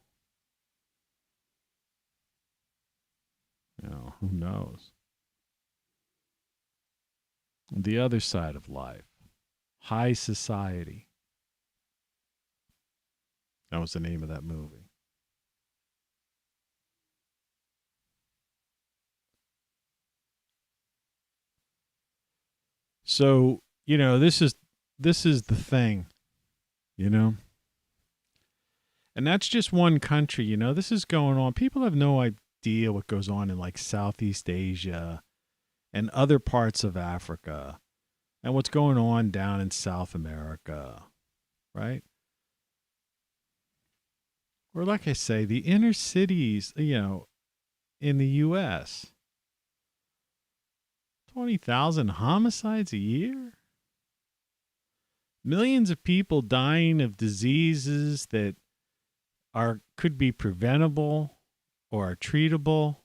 You know, who knows? The other side of life, high society. That was the name of that movie. So, you know, this is the thing, you know? And that's just one country, you know? This is going on. People have no idea what goes on in like Southeast Asia and other parts of Africa and what's going on down in South America, right? Or like I say, the inner cities, you know, in the U.S., 20,000 homicides a year? Millions of people dying of diseases that could be preventable or are treatable.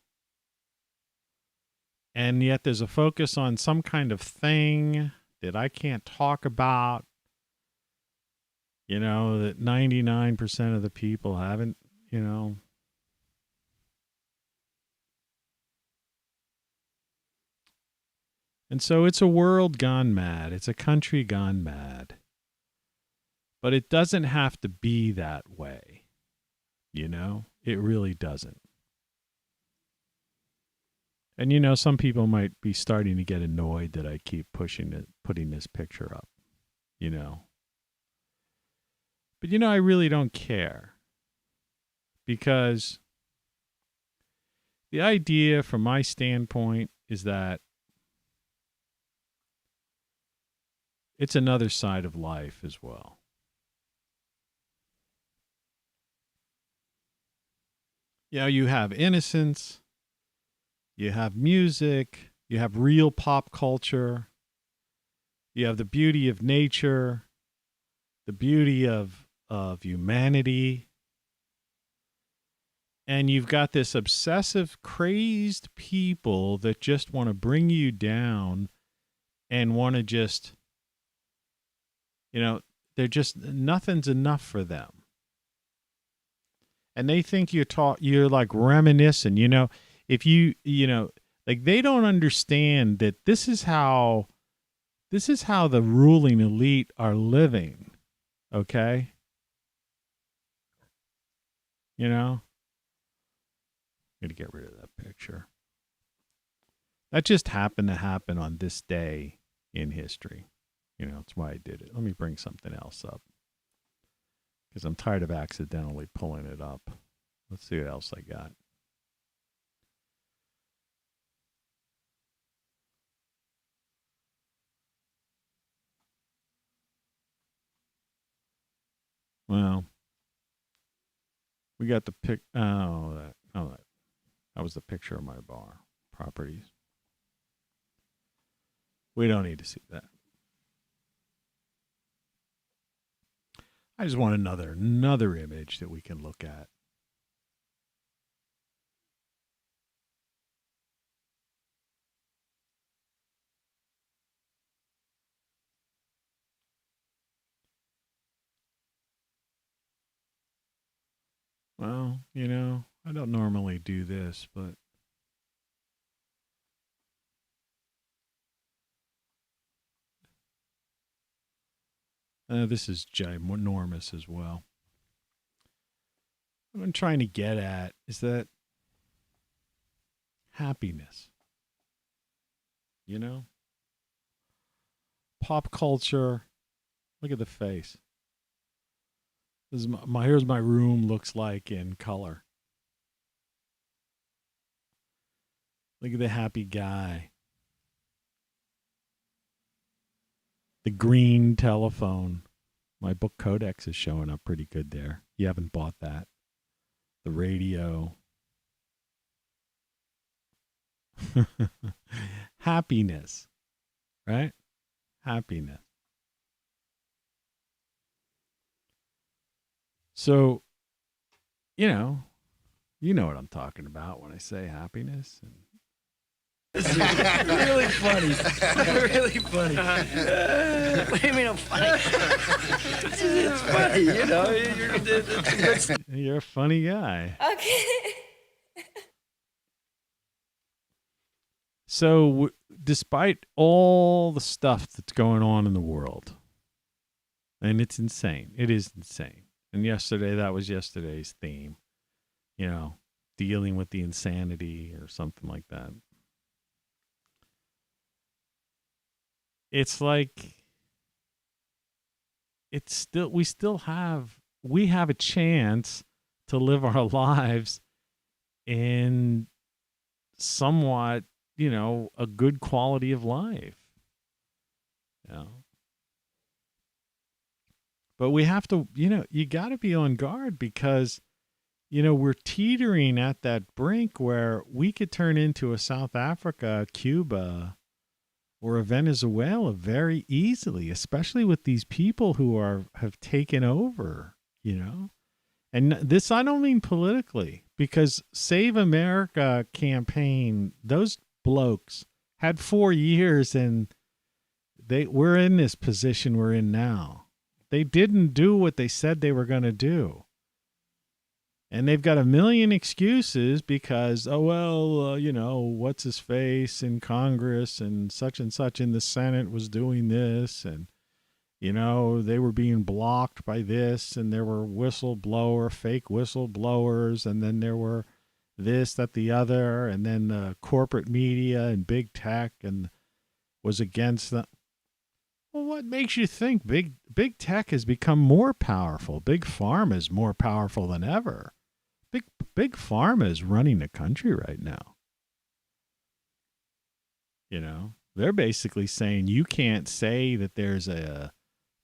And yet there's a focus on some kind of thing that I can't talk about. You know, that 99% of the people haven't, you know. And so it's a world gone mad. It's a country gone mad. But it doesn't have to be that way. You know, it really doesn't. And, you know, some people might be starting to get annoyed that I keep putting this picture up, you know. But, you know, I really don't care. Because the idea from my standpoint is that it's another side of life as well. You know, you have innocence, you have music, you have real pop culture, you have the beauty of nature, the beauty of of humanity. And you've got this obsessive, crazed people that just want to bring you down and want to just, they're just, nothing's enough for them. And they think you're like reminiscing, if like they don't understand that this is how the ruling elite are living. Okay. I'm going to get rid of that picture. That just happened to happen on this day in history. That's why I did it. Let me bring something else up, because I'm tired of accidentally pulling it up. Let's see what else I got. Well, we got the pic. That was the picture of my bar properties. We don't need to see that. I just want another image that we can look at. Well, I don't normally do this, but this is ginormous as well. What I'm trying to get at is that happiness. Pop culture. Look at the face. This is here's my room looks like in color. Look at the happy guy. The green telephone. My book Codex is showing up pretty good there. You haven't bought that. The radio. Happiness. Right? Happiness. So, you know what I'm talking about when I say happiness. This is really funny. Really funny. What do you mean I'm funny? It's funny, You're a funny guy. Okay. So, despite all the stuff that's going on in the world, and it's insane. It is insane. And that was yesterday's theme. Dealing with the insanity or something like that. It's like we have a chance to live our lives in somewhat, a good quality of life. But we have to, you got to be on guard because, we're teetering at that brink where we could turn into a South Africa, Cuba, or a Venezuela very easily, especially with these people who have taken over, And this, I don't mean politically, because Save America campaign, those blokes had 4 years and we're in this position we're in now. They didn't do what they said they were going to do. And they've got a million excuses because, what's his face in Congress and such in the Senate was doing this. And, they were being blocked by this. And there were fake whistleblowers. And then there were this, that, the other. And then the corporate media and big tech and was against them. Well, what makes you think big tech has become more powerful? Big pharma is more powerful than ever. Big pharma is running the country right now. They're basically saying you can't say that there's a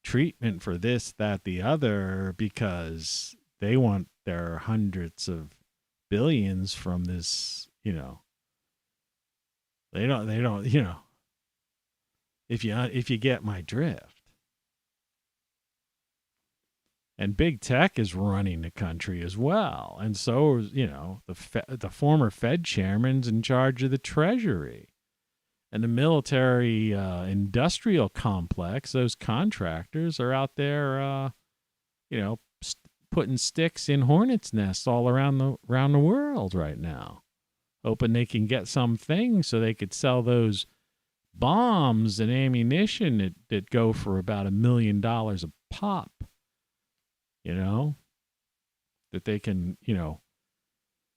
treatment for this, that, the other, because they want their hundreds of billions from this, They don't, if you get my drift. And big tech is running the country as well. And so, the former Fed chairman's in charge of the Treasury. And the military industrial complex, those contractors are out there, putting sticks in hornets' nests all around the world right now, hoping they can get something so they could sell those bombs and ammunition that go for about $1 million a pop. That they can,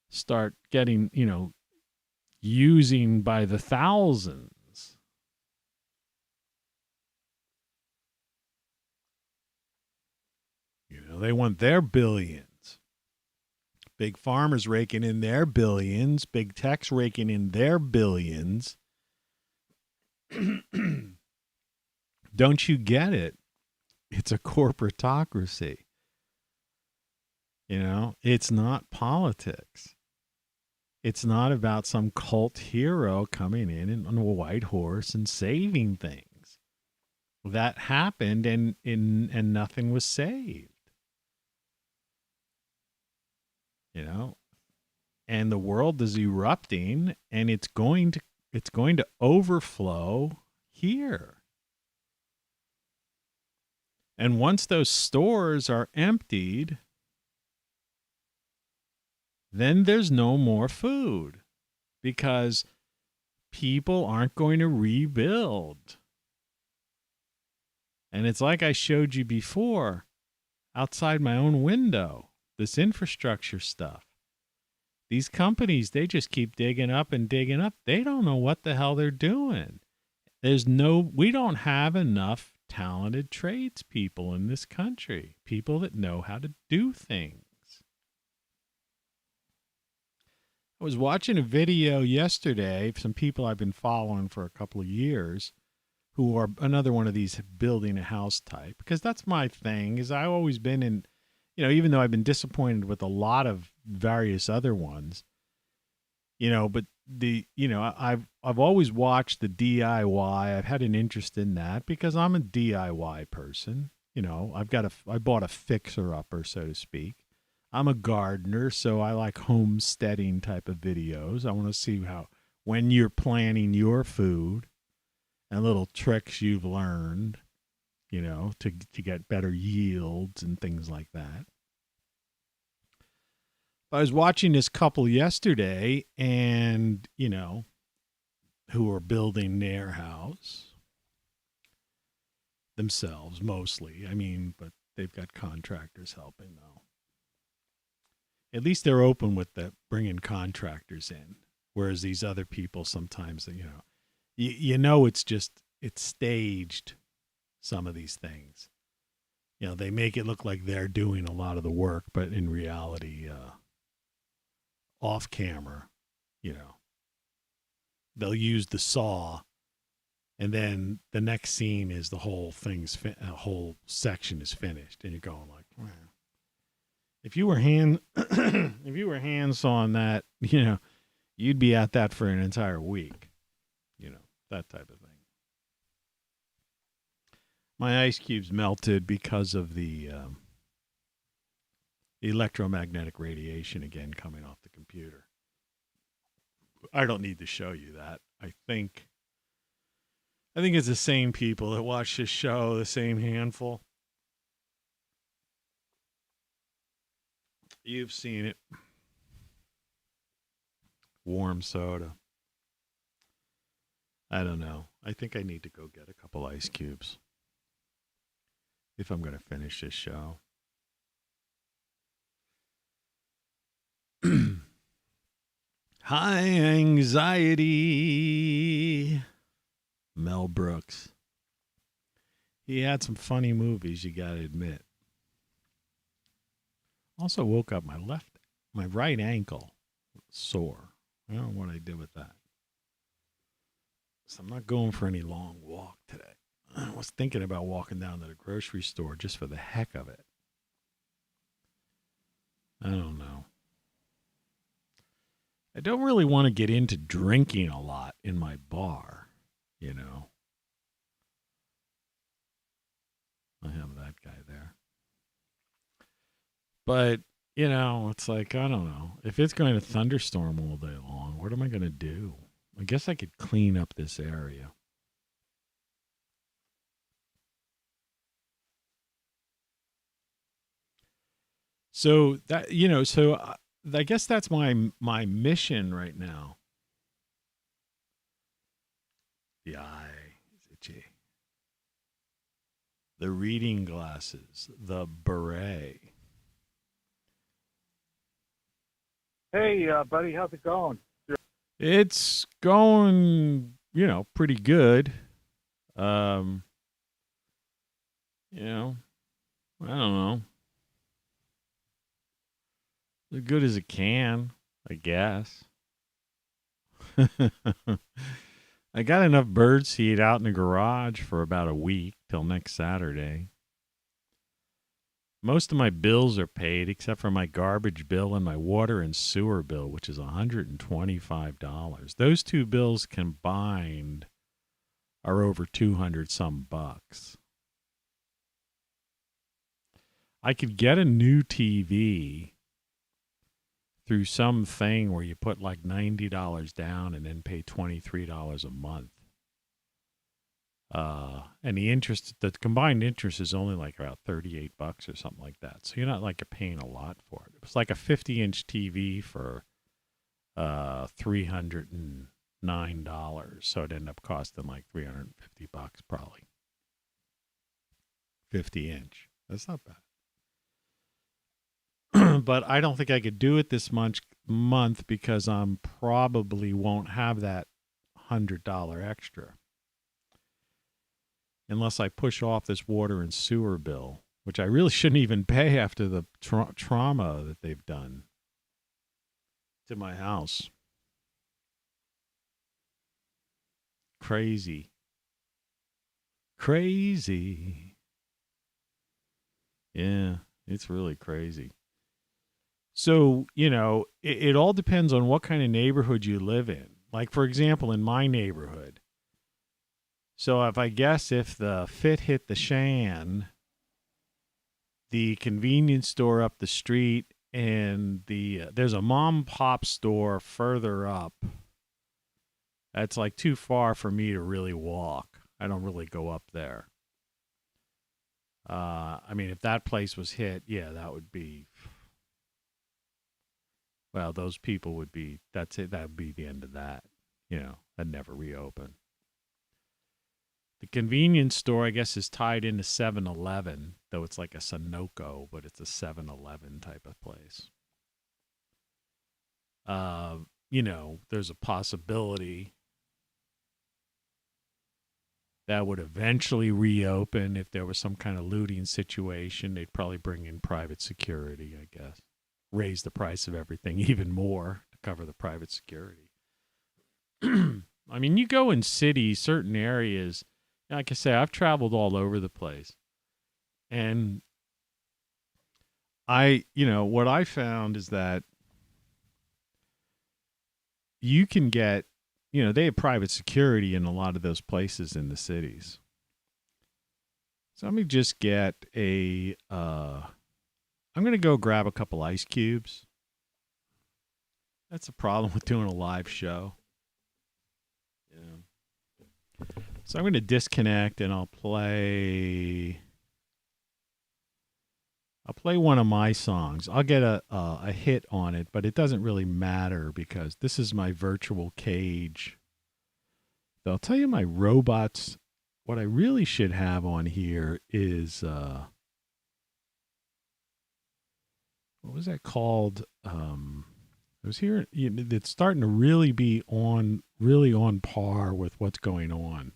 start getting, using by the thousands. They want their billions. Big pharma's raking in their billions. Big tech's raking in their billions. Don't you get it? It's a corporatocracy. It's not politics. It's not about some cult hero coming in on a white horse and saving things. That happened and nothing was saved. And the world is erupting, and it's going to overflow here. And once those stores are emptied, then there's no more food because people aren't going to rebuild. And it's like I showed you before, outside my own window, this infrastructure stuff. These companies, they just keep digging up and digging up. They don't know what the hell they're doing. We don't have enough talented tradespeople in this country, people that know how to do things. I was watching a video yesterday of some people I've been following for a couple of years who are another one of these building a house type, because that's my thing. Is I've always been in, even though I've been disappointed with a lot of various other ones, but I've always watched the DIY. I've had an interest in that because I'm a DIY person. I bought a fixer upper, so to speak. I'm a gardener, so I like homesteading type of videos. I want to see when you're planning your food and little tricks you've learned, to get better yields and things like that. I was watching this couple yesterday and, who are building their house themselves mostly. But they've got contractors helping though. At least they're open with bringing contractors in, whereas these other people sometimes, it's staged, some of these things. They make it look like they're doing a lot of the work, but in reality, off camera, they'll use the saw, and then the next scene is the whole whole section is finished, and you're going like, wow. If you were hands on that, you'd be at that for an entire week, that type of thing. My ice cubes melted because of the electromagnetic radiation again coming off the computer. I don't need to show you that. I think it's the same people that watch this show, the same handful. You've seen it. Warm soda. I don't know. I think I need to go get a couple ice cubes if I'm going to finish this show. High anxiety. Mel Brooks. He had some funny movies, you got to admit. Also woke up my right ankle sore. I don't know what I did with that. So I'm not going for any long walk today. I was thinking about walking down to the grocery store just for the heck of it. I don't know. I don't really want to get into drinking a lot in my bar, I have that guy there. But, it's like, I don't know. If it's going to thunderstorm all day long, what am I going to do? I guess I could clean up this area. So that, I guess that's my mission right now. The eye is itchy. The reading glasses, the beret. Hey, buddy, how's it going? It's going, pretty good. I don't know. As good as it can, I guess. I got enough bird seed out in the garage for about a week till next Saturday. Most of my bills are paid except for my garbage bill and my water and sewer bill, which is $125. Those two bills combined are over 200 some bucks. I could get a new TV through some thing where you put like $90 down and then pay $23 a month. And the combined interest is only like about $38 or something like that. So you're not like paying a lot for it. It was like a 50-inch TV for $309. So it ended up costing like $350 probably. 50-inch. That's not bad. But I don't think I could do it this month because I'm probably won't have that $100 extra. Unless I push off this water and sewer bill, which I really shouldn't even pay after the trauma that they've done to my house. Crazy. Yeah, it's really crazy. So, it all depends on what kind of neighborhood you live in. Like, for example, in my neighborhood. So if the fit hit the shan, the convenience store up the street and there's a mom and pop store further up. That's like too far for me to really walk. I don't really go up there. If that place was hit, yeah, that would be... Well, those people would be, that's it. That would be the end of that. I'd never reopen. The convenience store, I guess, is tied into 7-Eleven, though it's like a Sunoco, but it's a 7-Eleven type of place. There's a possibility that would eventually reopen if there was some kind of looting situation. They'd probably bring in private security, I guess. Raise the price of everything even more to cover the private security. You go in cities, certain areas, like I say, I've traveled all over the place. And what I found is that you can get, they have private security in a lot of those places in the cities. So let me just get I'm going to go grab a couple ice cubes. That's the problem with doing a live show. Yeah. So I'm going to disconnect and I'll play one of my songs. I'll get a hit on it, but it doesn't really matter because this is my virtual cage. So I'll tell you my robots. What I really should have on here is what was that called? It was here. It's starting to really be on par with what's going on.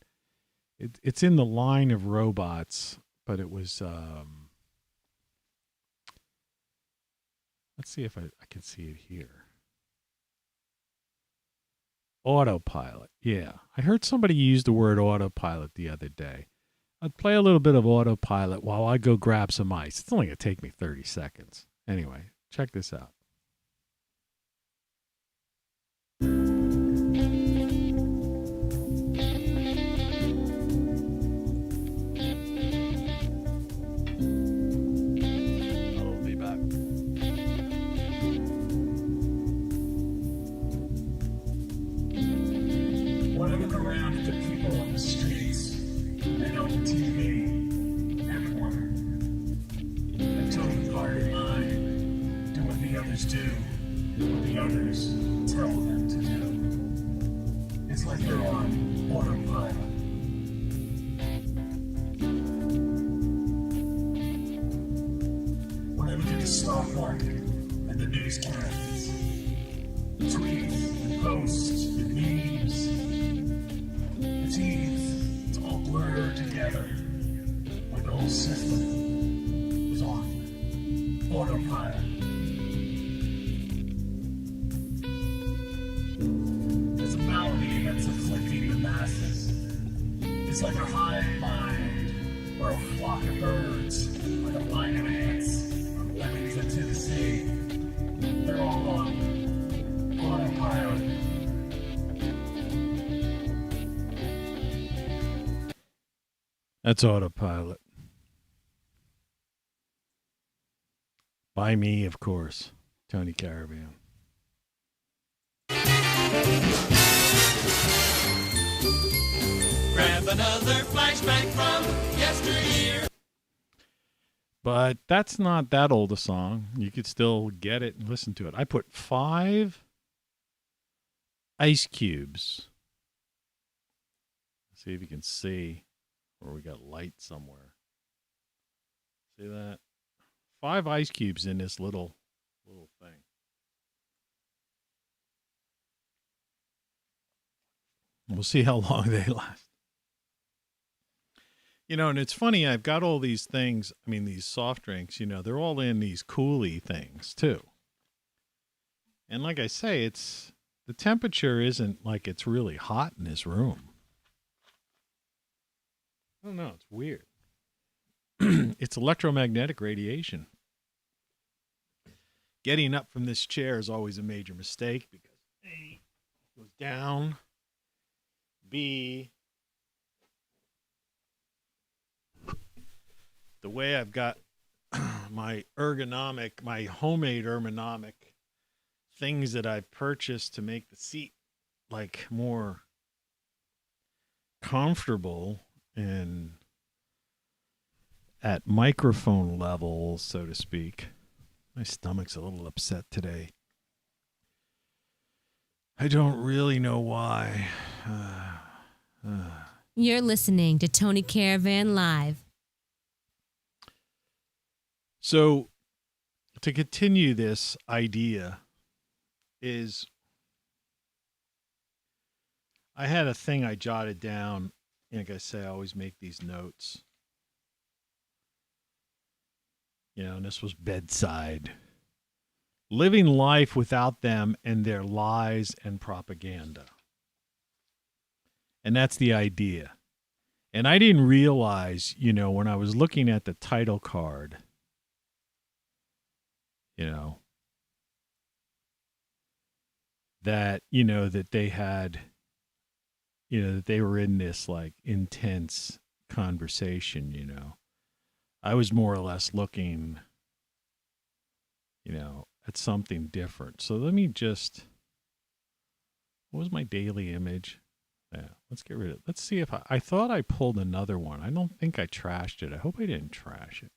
It's in the line of robots, but it was. Let's see if I can see it here. Autopilot. Yeah, I heard somebody use the word autopilot the other day. I'd play a little bit of autopilot while I go grab some ice. It's only going to take me 30 seconds. Anyway, check this out. I'll be back. look around at the people on the streets and on the TV, everywhere. A total part in mind. Do what the others do, what the others tell them to do. It's like they're on autopilot. When I look at the stock market and the newscasts, the tweets, the posts, the memes, the teams, it's all blurred together. Like the whole system is on autopilot. There's a malady that's afflicting the masses. It's like a hive mind or a flock of birds, like a line of ants from Leamington, Tennessee. They're all on autopilot. That's Autopilot. By me, of course, Tony Caravan. Grab another flashback from yesteryear. But that's not that old a song. You could still get it and listen to it. I put 5 ice cubes. See if you can see. Or we got light somewhere. See that? 5 ice cubes in this little thing. We'll see how long they last. You know, and it's funny, I've got all these things, I mean, these soft drinks, you know, they're all in these coolie things, too. And like I say, the temperature isn't like it's really hot in this room. I don't know, it's weird. It's electromagnetic radiation. Getting up from this chair is always a major mistake because A, it goes down, B, the way I've got my homemade ergonomic things that I've purchased to make the seat like more comfortable and at microphone level, so to speak. My stomach's a little upset today. I don't really know why. You're listening to Tony Caravan Live. So, to continue this idea is, I had a thing I jotted down. Like I say, I always make these notes. You know, and this was bedside. Living life without them and their lies and propaganda. And that's the idea. And I didn't realize, you know, when I was looking at the title card, you know, that, you know, that they had, you know, that they were in this like intense conversation, you know. I was more or less looking, you know, at something different. So let me just, what was my daily image? Yeah, let's get rid of it. Let's see if I thought I pulled another one. I don't think I trashed it. I hope I didn't trash it.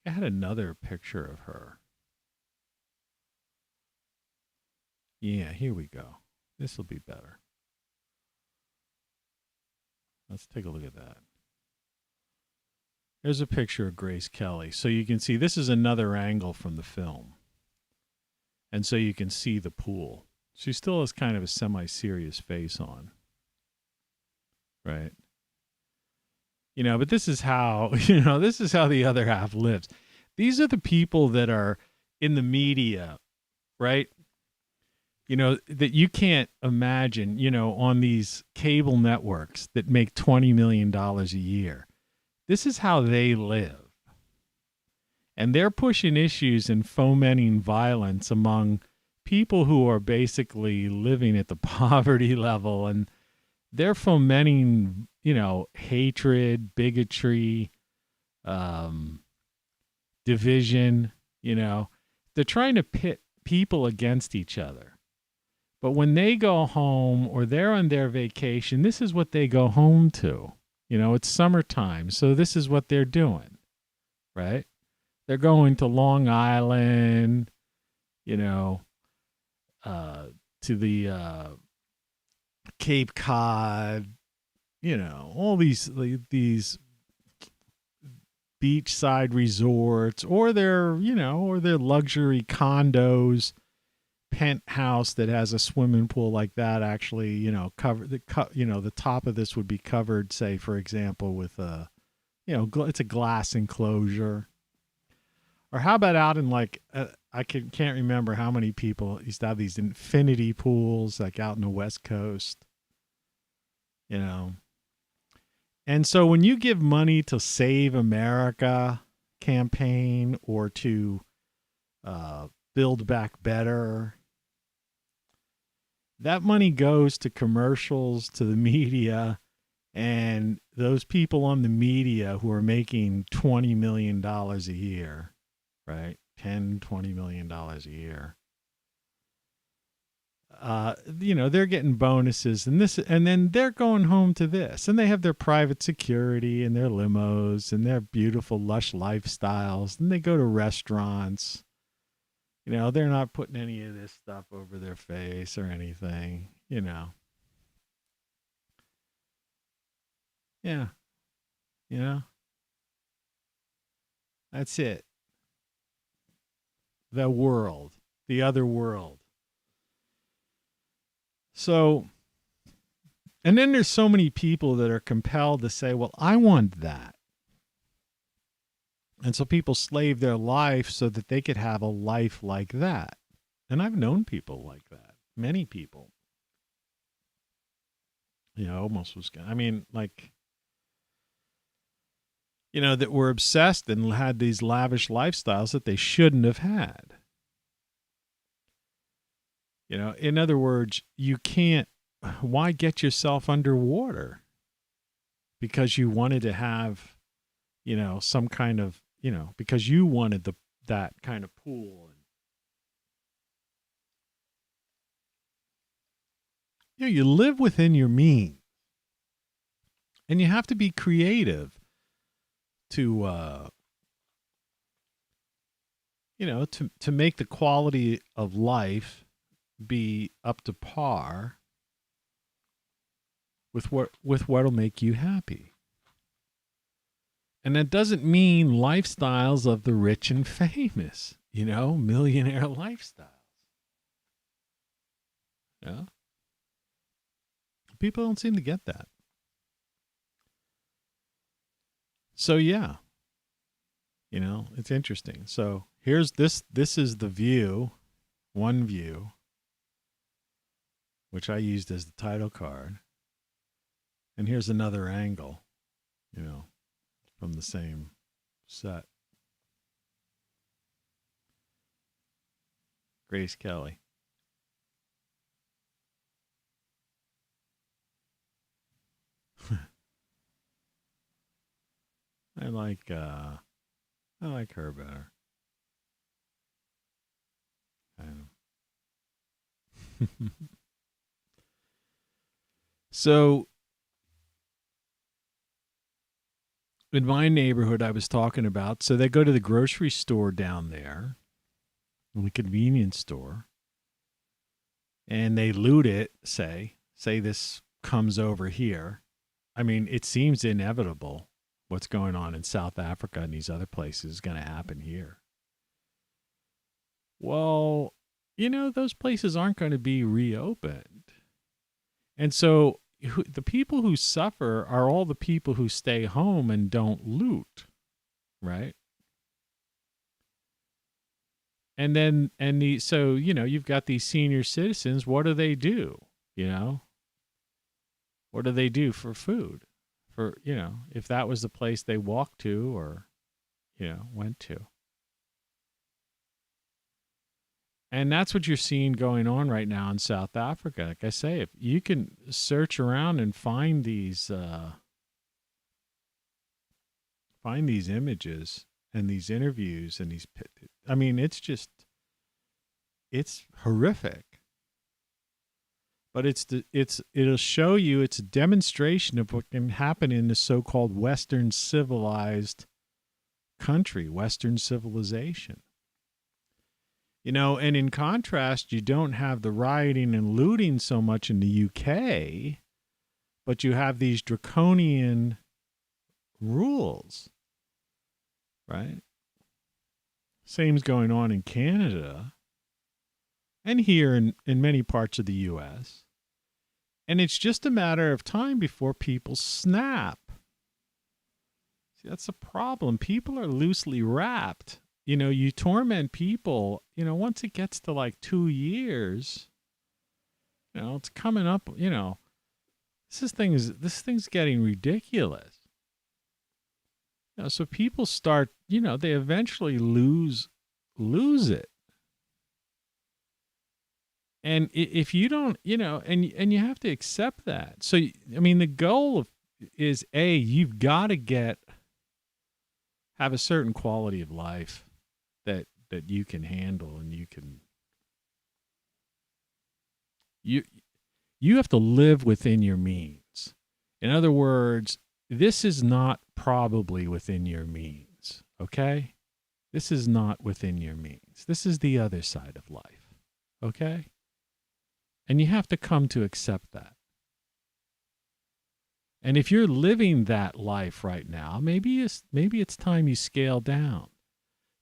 I had another picture of her. Yeah, here we go. This will be better. Let's take a look at that. There's a picture of Grace Kelly. So you can see this is another angle from the film. And so you can see the pool. She still has kind of a semi-serious face on. Right? You know, but this is how, you know, this is how the other half lives. These are the people that are in the media, right? You know, that you can't imagine, you know, on these cable networks that make $20 million a year. This is how they live. And they're pushing issues and fomenting violence among people who are basically living at the poverty level. And they're fomenting, you know, hatred, bigotry, division, you know. They're trying to pit people against each other. But when they go home or they're on their vacation, this is what they go home to. You know, it's summertime, so this is what they're doing, right? They're going to Long Island, you know, to the Cape Cod, you know, all these beachside resorts, or their luxury condos, penthouse that has a swimming pool like that. Actually, you know, the top of this would be covered, say, for example, with it's a glass enclosure. Or how about out in I can't remember how many people used to have these infinity pools like out in the West Coast, you know. And so when you give money to Save America campaign or to Build Back Better, that money goes to commercials, to the media, and those people on the media who are making $20 million a year, right? $10-20 million a year. They're getting bonuses and then they're going home to this, and they have their private security and their limos and their beautiful lush lifestyles, and they go to restaurants. You know, they're not putting any of this stuff over their face or anything, you know. Yeah. You know. That's it. The world, the other world. So, and then there's so many people that are compelled to say, well, I want that. And so people slave their life so that they could have a life like that. And I've known people like that. Many people. You know, that were obsessed and had these lavish lifestyles that they shouldn't have had. You know, in other words, why get yourself underwater? Because you wanted to have, some kind of, because you wanted that kind of pool. You live within your means. And you have to be creative to make the quality of life be up to par with what'll make you happy. And that doesn't mean lifestyles of the rich and famous, millionaire lifestyles. Yeah. People don't seem to get that. So yeah, it's interesting. So here's this is the view, one view, which I used as the title card. And here's another angle, from the same set. Grace Kelly. I like her better. I know. So in my neighborhood I was talking about, so they go to the grocery store down there, the convenience store, and they loot it, say this comes over here. I mean, it seems inevitable. What's going on in South Africa and these other places is going to happen here. Well, those places aren't going to be reopened. And so the people who suffer are all the people who stay home and don't loot, right? And then, you've got these senior citizens. What do they do? What do they do for food? For, if that was the place they walked to or, went to. And that's what you're seeing going on right now in South Africa. Like I say, if you can search around and find these images and these interviews and it's horrific. But it'll show you, it's a demonstration of what can happen in the so-called Western civilized country, Western civilization. And in contrast, you don't have the rioting and looting so much in the UK, but you have these draconian rules, right? Same's going on in Canada and here in many parts of the U.S. And it's just a matter of time before people snap. See, that's the problem. People are loosely wrapped. You torment people, once it gets to like 2 years, it's coming up, this thing's getting ridiculous. So people start, they eventually lose it. And if you don't, and you have to accept that. So, the goal is you've got to have a certain quality of life that you can handle, and you have to live within your means. In other words, this is not probably within your means, okay? This is not within your means. This is the other side of life, okay? And you have to come to accept that. And if you're living that life right now, maybe it's time you scale down.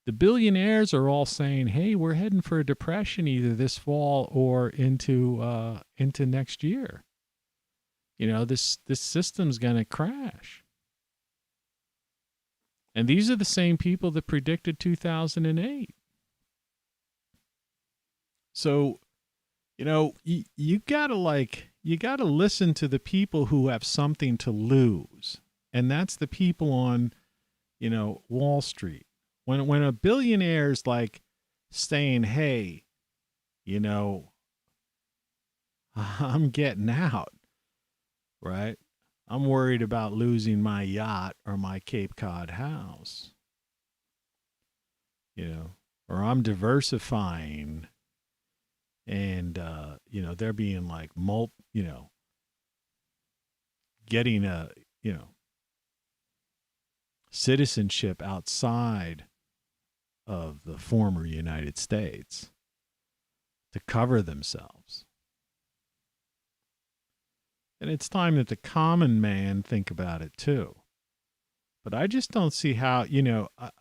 The billionaires are all saying, "Hey, we're heading for a depression either this fall or into next year. This system's going to crash." And these are the same people that predicted 2008. So, you got to listen to the people who have something to lose. And that's the people on, Wall Street. When a billionaire's like saying, "Hey, I'm getting out," right? I'm worried about losing my yacht or my Cape Cod house, or I'm diversifying, and they're being like getting a citizenship outside of the former United States to cover themselves. And it's time that the common man think about it too. But I just don't see how,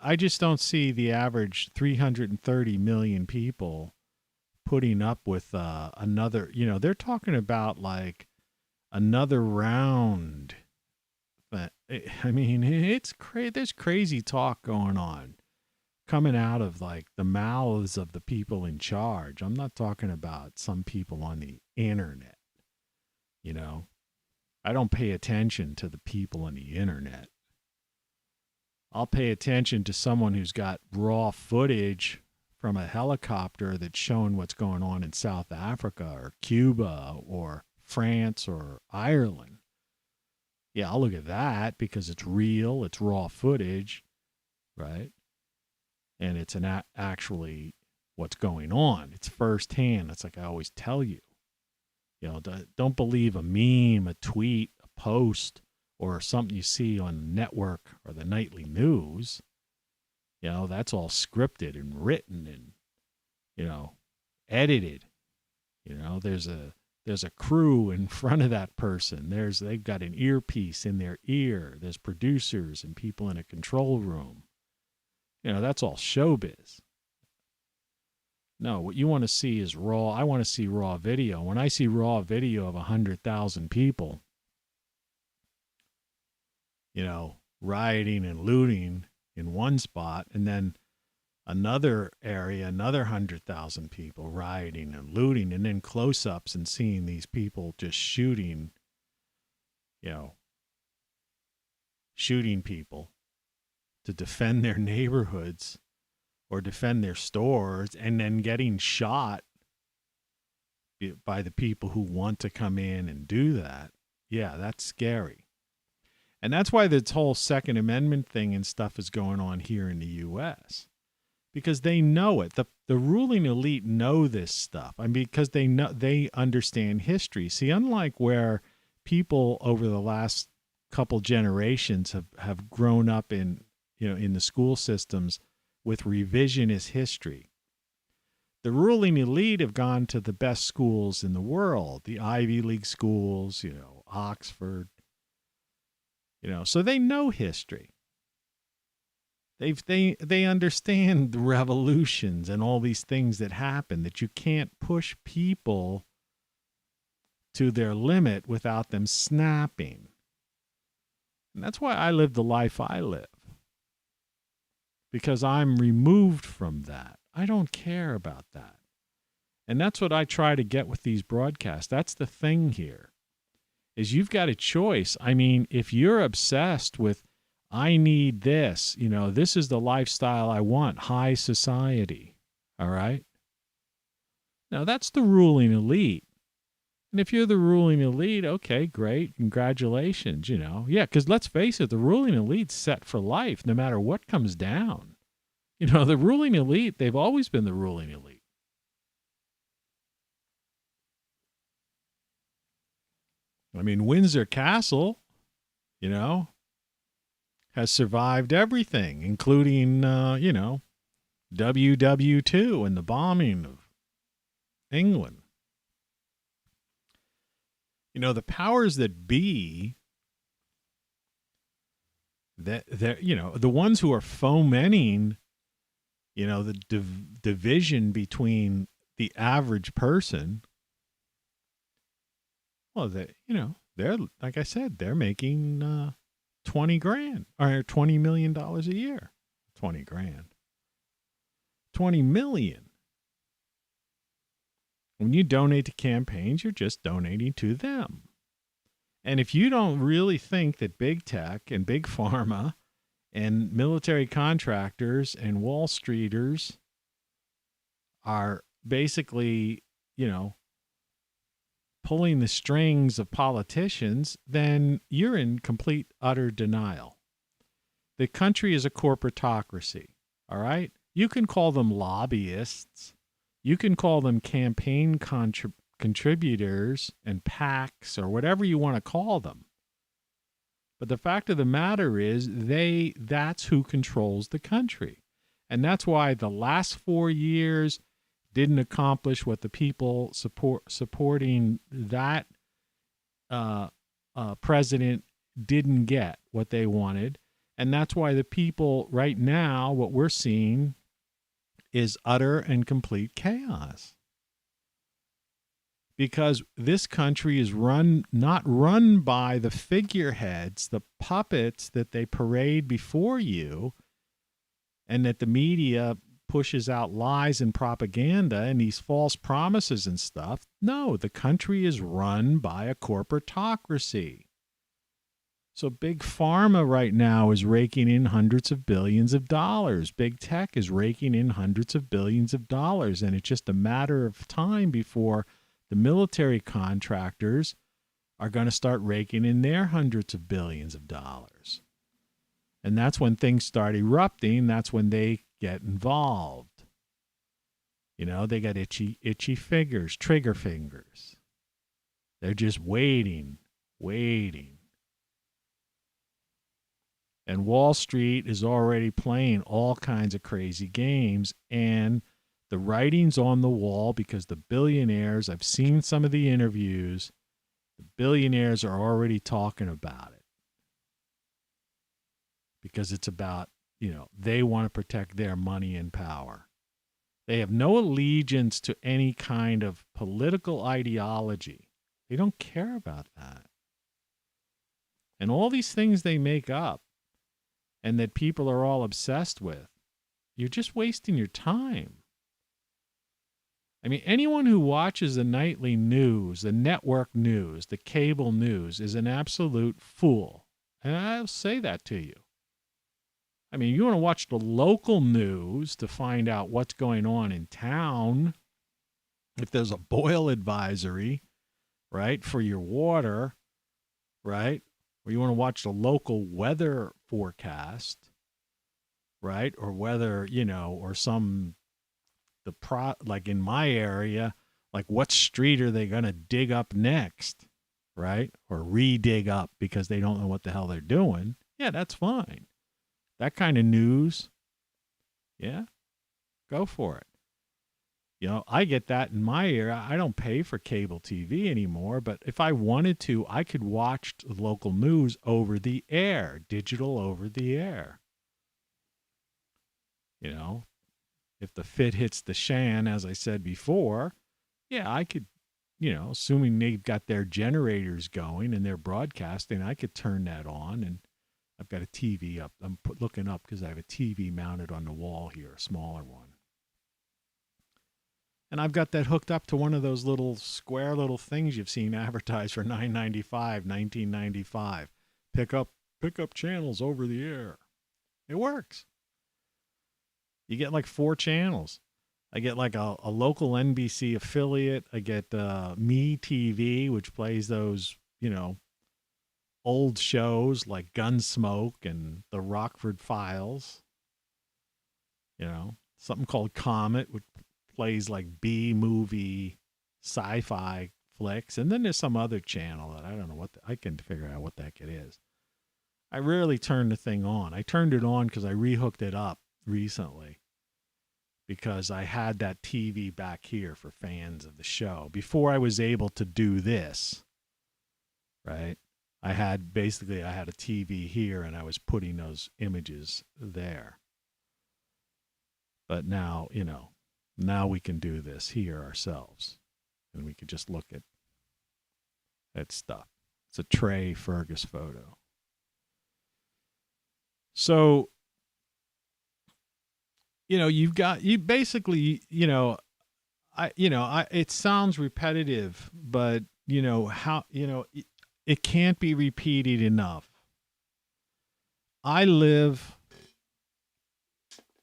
I just don't see the average 330 million people putting up with another, they're talking about like another round. But it's there's crazy talk going on coming out of like the mouths of the people in charge. I'm not talking about some people on the internet. I don't pay attention to the people on the internet. I'll pay attention to someone who's got raw footage from a helicopter that's showing what's going on in South Africa or Cuba or France or Ireland. Yeah, I'll look at that because it's real, it's raw footage, right? And it's actually what's going on. It's firsthand. It's like I always tell you. Don't believe a meme, a tweet, a post, or something you see on the network or the nightly news. That's all scripted and written and, edited. There's a crew in front of that person. They've got an earpiece in their ear. There's producers and people in a control room. That's all showbiz. No, what you want to see is raw. I want to see raw video. When I see raw video of 100,000 people, rioting and looting in one spot, and then another area, another 100,000 people rioting and looting, and then close-ups and seeing these people just shooting people to defend their neighborhoods or defend their stores, and then getting shot by the people who want to come in and do that. Yeah, that's scary. And that's why this whole Second Amendment thing and stuff is going on here in the U.S. because they know it. The ruling elite know this stuff. I mean, because they understand history. See, unlike where people over the last couple generations have grown up in the school systems with revisionist history. The ruling elite have gone to the best schools in the world, the Ivy League schools, Oxford, so they know history. They understand the revolutions and all these things that happen, that you can't push people to their limit without them snapping. And that's why I live the life I live. Because I'm removed from that. I don't care about that. And that's what I try to get with these broadcasts. That's the thing here, is you've got a choice. I mean, if you're obsessed with, I need this, this is the lifestyle I want, high society, all right? Now, that's the ruling elite. And if you're the ruling elite, okay, great, congratulations, Yeah, because let's face it, the ruling elite's set for life no matter what comes down. The ruling elite, they've always been the ruling elite. I mean, Windsor Castle, has survived everything, including, WW2 and the bombing of England. The powers that be, that the ones who are fomenting, the division between the average person, well, they're, like I said, they're making 20 grand or $20 million a year. 20 grand. 20 million. When you donate to campaigns, you're just donating to them. And if you don't really think that big tech and big pharma and military contractors and Wall Streeters are basically, pulling the strings of politicians, then you're in complete, utter denial. The country is a corporatocracy, all right? You can call them lobbyists. You can call them campaign contributors and PACs or whatever you want to call them. But the fact of the matter is that's who controls the country. And that's why the last 4 years didn't accomplish what the people supporting that president didn't get what they wanted. And that's why the people right now, what we're seeing is utter and complete chaos. Because this country is not run by the figureheads, the puppets that they parade before you, and that the media pushes out lies and propaganda and these false promises and stuff. No, the country is run by a corporatocracy. So big pharma right now is raking in hundreds of billions of dollars. Big tech is raking in hundreds of billions of dollars. And it's just a matter of time before the military contractors are going to start raking in their hundreds of billions of dollars. And that's when things start erupting. That's when they get involved. They got itchy fingers, trigger fingers. They're just waiting. And Wall Street is already playing all kinds of crazy games. And the writing's on the wall because the billionaires, I've seen some of the interviews, the billionaires are already talking about it. Because it's about, they want to protect their money and power. They have no allegiance to any kind of political ideology. They don't care about that. And all these things they make up and that people are all obsessed with, you're just wasting your time. I mean, anyone who watches the nightly news, the network news, the cable news is an absolute fool. And I'll say that to you. I mean, you want to watch the local news to find out what's going on in town. If there's a boil advisory, right, for your water, right? Or you want to watch the local weather forecast. right? Or whether, or like in my area, like what street are they going to dig up next, right? Or re-dig up because they don't know what the hell they're doing. Yeah, that's fine. That kind of news, yeah, go for it. I get that in my area. I don't pay for cable TV anymore, but if I wanted to, I could watch the local news over the air, digital over the air. If the fit hits the shan, as I said before, yeah, I could, assuming they've got their generators going and they're broadcasting, I could turn that on, and I've got a TV up. I'm looking up because I have a TV mounted on the wall here, a smaller one. And I've got that hooked up to one of those little square little things you've seen advertised for $19.95. Pick up channels over the air. It works. You get like 4 channels. I get like a local NBC affiliate. I get Me TV, which plays those, old shows like Gunsmoke and The Rockford Files. Something called Comet, which plays like B-movie sci-fi flicks. And then there's some other channel that I don't know I can figure out what the heck it is. I rarely turn the thing on. I turned it on because I rehooked it up recently because I had that TV back here for fans of the show. Before I was able to do this, right, I had a TV here and I was putting those images there. But now, now we can do this here ourselves. And we could just look at stuff. It's a Trey Fergus photo. So, it sounds repetitive, but it can't be repeated enough.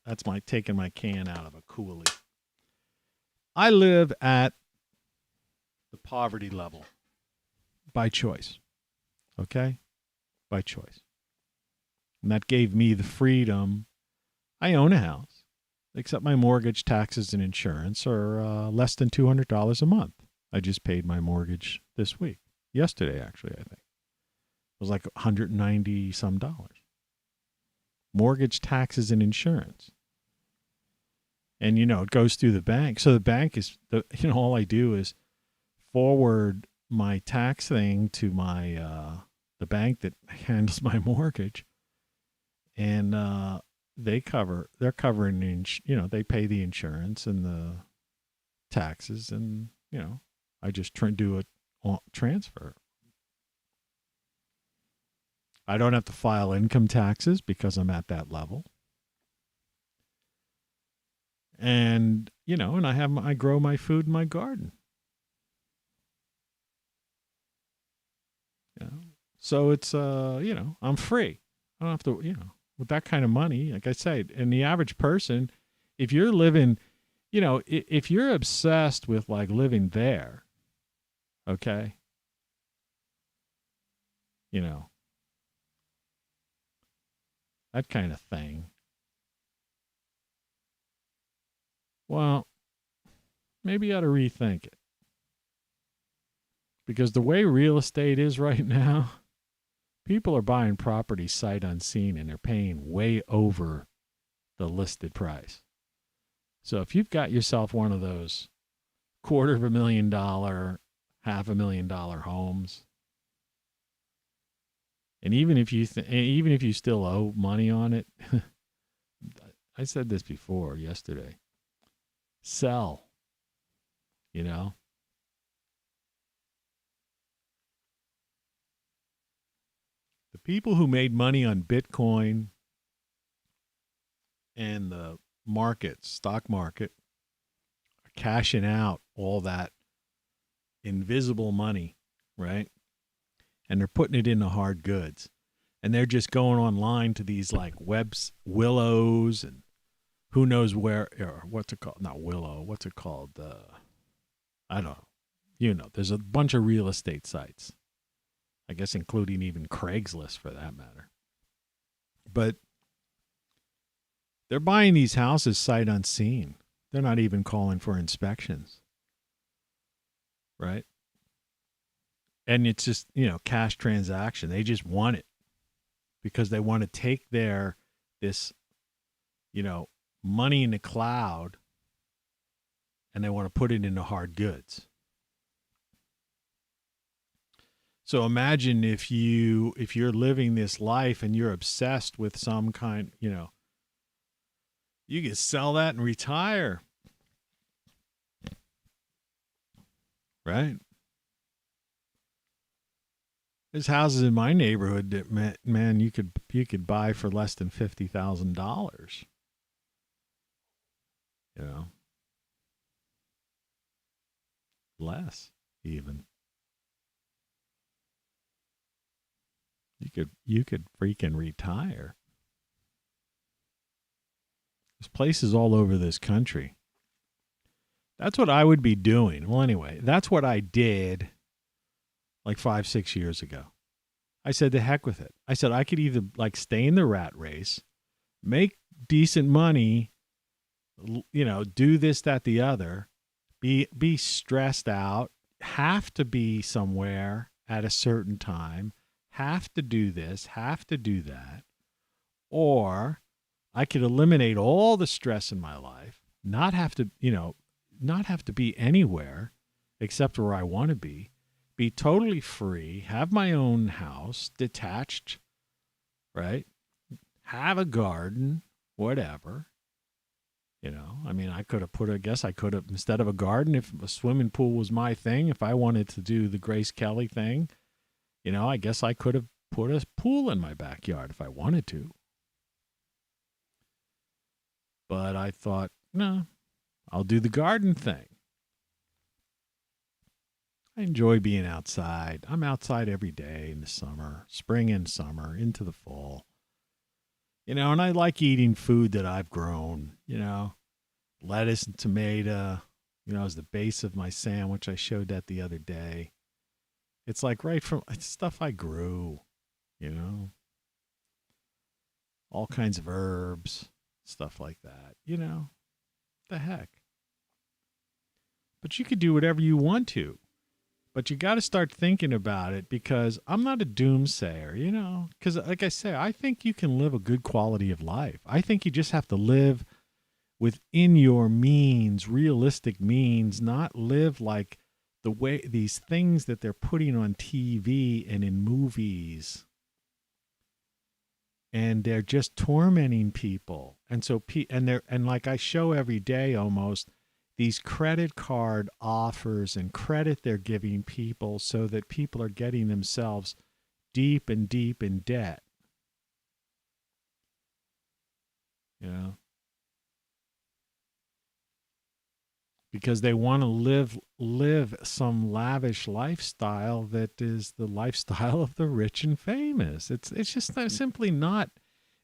That's taking my can out of a coolie. I live at the poverty level by choice. Okay? By choice. And that gave me the freedom. I own a house, except my mortgage, taxes, and insurance are less than $200 a month. I just paid my mortgage this week. Yesterday, actually, I think. It was like $190 some dollars. Mortgage, taxes, and insurance. And, it goes through the bank. So the bank is, all I do is forward my tax thing to my the bank that handles my mortgage. And they're covering, they pay the insurance and the taxes. And, I just do a transfer. I don't have to file income taxes because I'm at that level. And, and I grow my food in my garden. So it's, I'm free. I don't have to, with that kind of money, like I said, and the average person, if you're living, if you're obsessed with like living there, okay, that kind of thing. Well, maybe you ought to rethink it. Because the way real estate is right now, people are buying property sight unseen and they're paying way over the listed price. So if you've got yourself one of those $250,000, $500,000 homes, and even if you still owe money on it, I said this before yesterday. Sell, The people who made money on Bitcoin and the stock market, are cashing out all that invisible money, right? And they're putting it into hard goods. And they're just going online to these like Willows and who knows where, or what's it called? Not Willow. What's it called? I don't know. There's a bunch of real estate sites. I guess including even Craigslist for that matter. But They're buying these houses sight unseen. They're not even calling for inspections. Right? And it's just, cash transaction. They just want it because they want to take this, money in the cloud and they want to put it into hard goods. So imagine if you're living this life and you're obsessed with some kind, you can sell that and retire. Right? There's houses in my neighborhood that, man, you could buy for less than $50,000. Less even. You could freaking retire. There's places all over this country. That's what I would be doing. Well, anyway, that's what I did like 5-6 years ago. I said, the heck with it. I said, I could either stay in the rat race, make decent money, do this, that, the other, be stressed out, have to be somewhere at a certain time, have to do this, have to do that, or I could eliminate all the stress in my life, not have to be anywhere except where I want to be totally free, have my own house, detached, right? Have a garden, whatever. I could have instead of a garden, if a swimming pool was my thing, if I wanted to do the Grace Kelly thing, I guess I could have put a pool in my backyard if I wanted to. But I thought, no, I'll do the garden thing. I enjoy being outside. I'm outside every day in the summer, spring and summer, into the fall. And I like eating food that I've grown, lettuce and tomato, as the base of my sandwich. I showed that the other day. It's it's stuff I grew, all kinds of herbs, stuff like that, the heck. But you could do whatever you want to. But you got to start thinking about it, because I'm not a doomsayer, because like I say, I think you can live a good quality of life. I think you just have to live within your means, realistic means, not live like the way these things that they're putting on TV and in movies. And they're just tormenting people. And so, and like I show every day almost, these credit card offers and credit they're giving people so that people are getting themselves deep and deep in debt. Because they want to live some lavish lifestyle that is the lifestyle of the rich and famous. It's just simply not,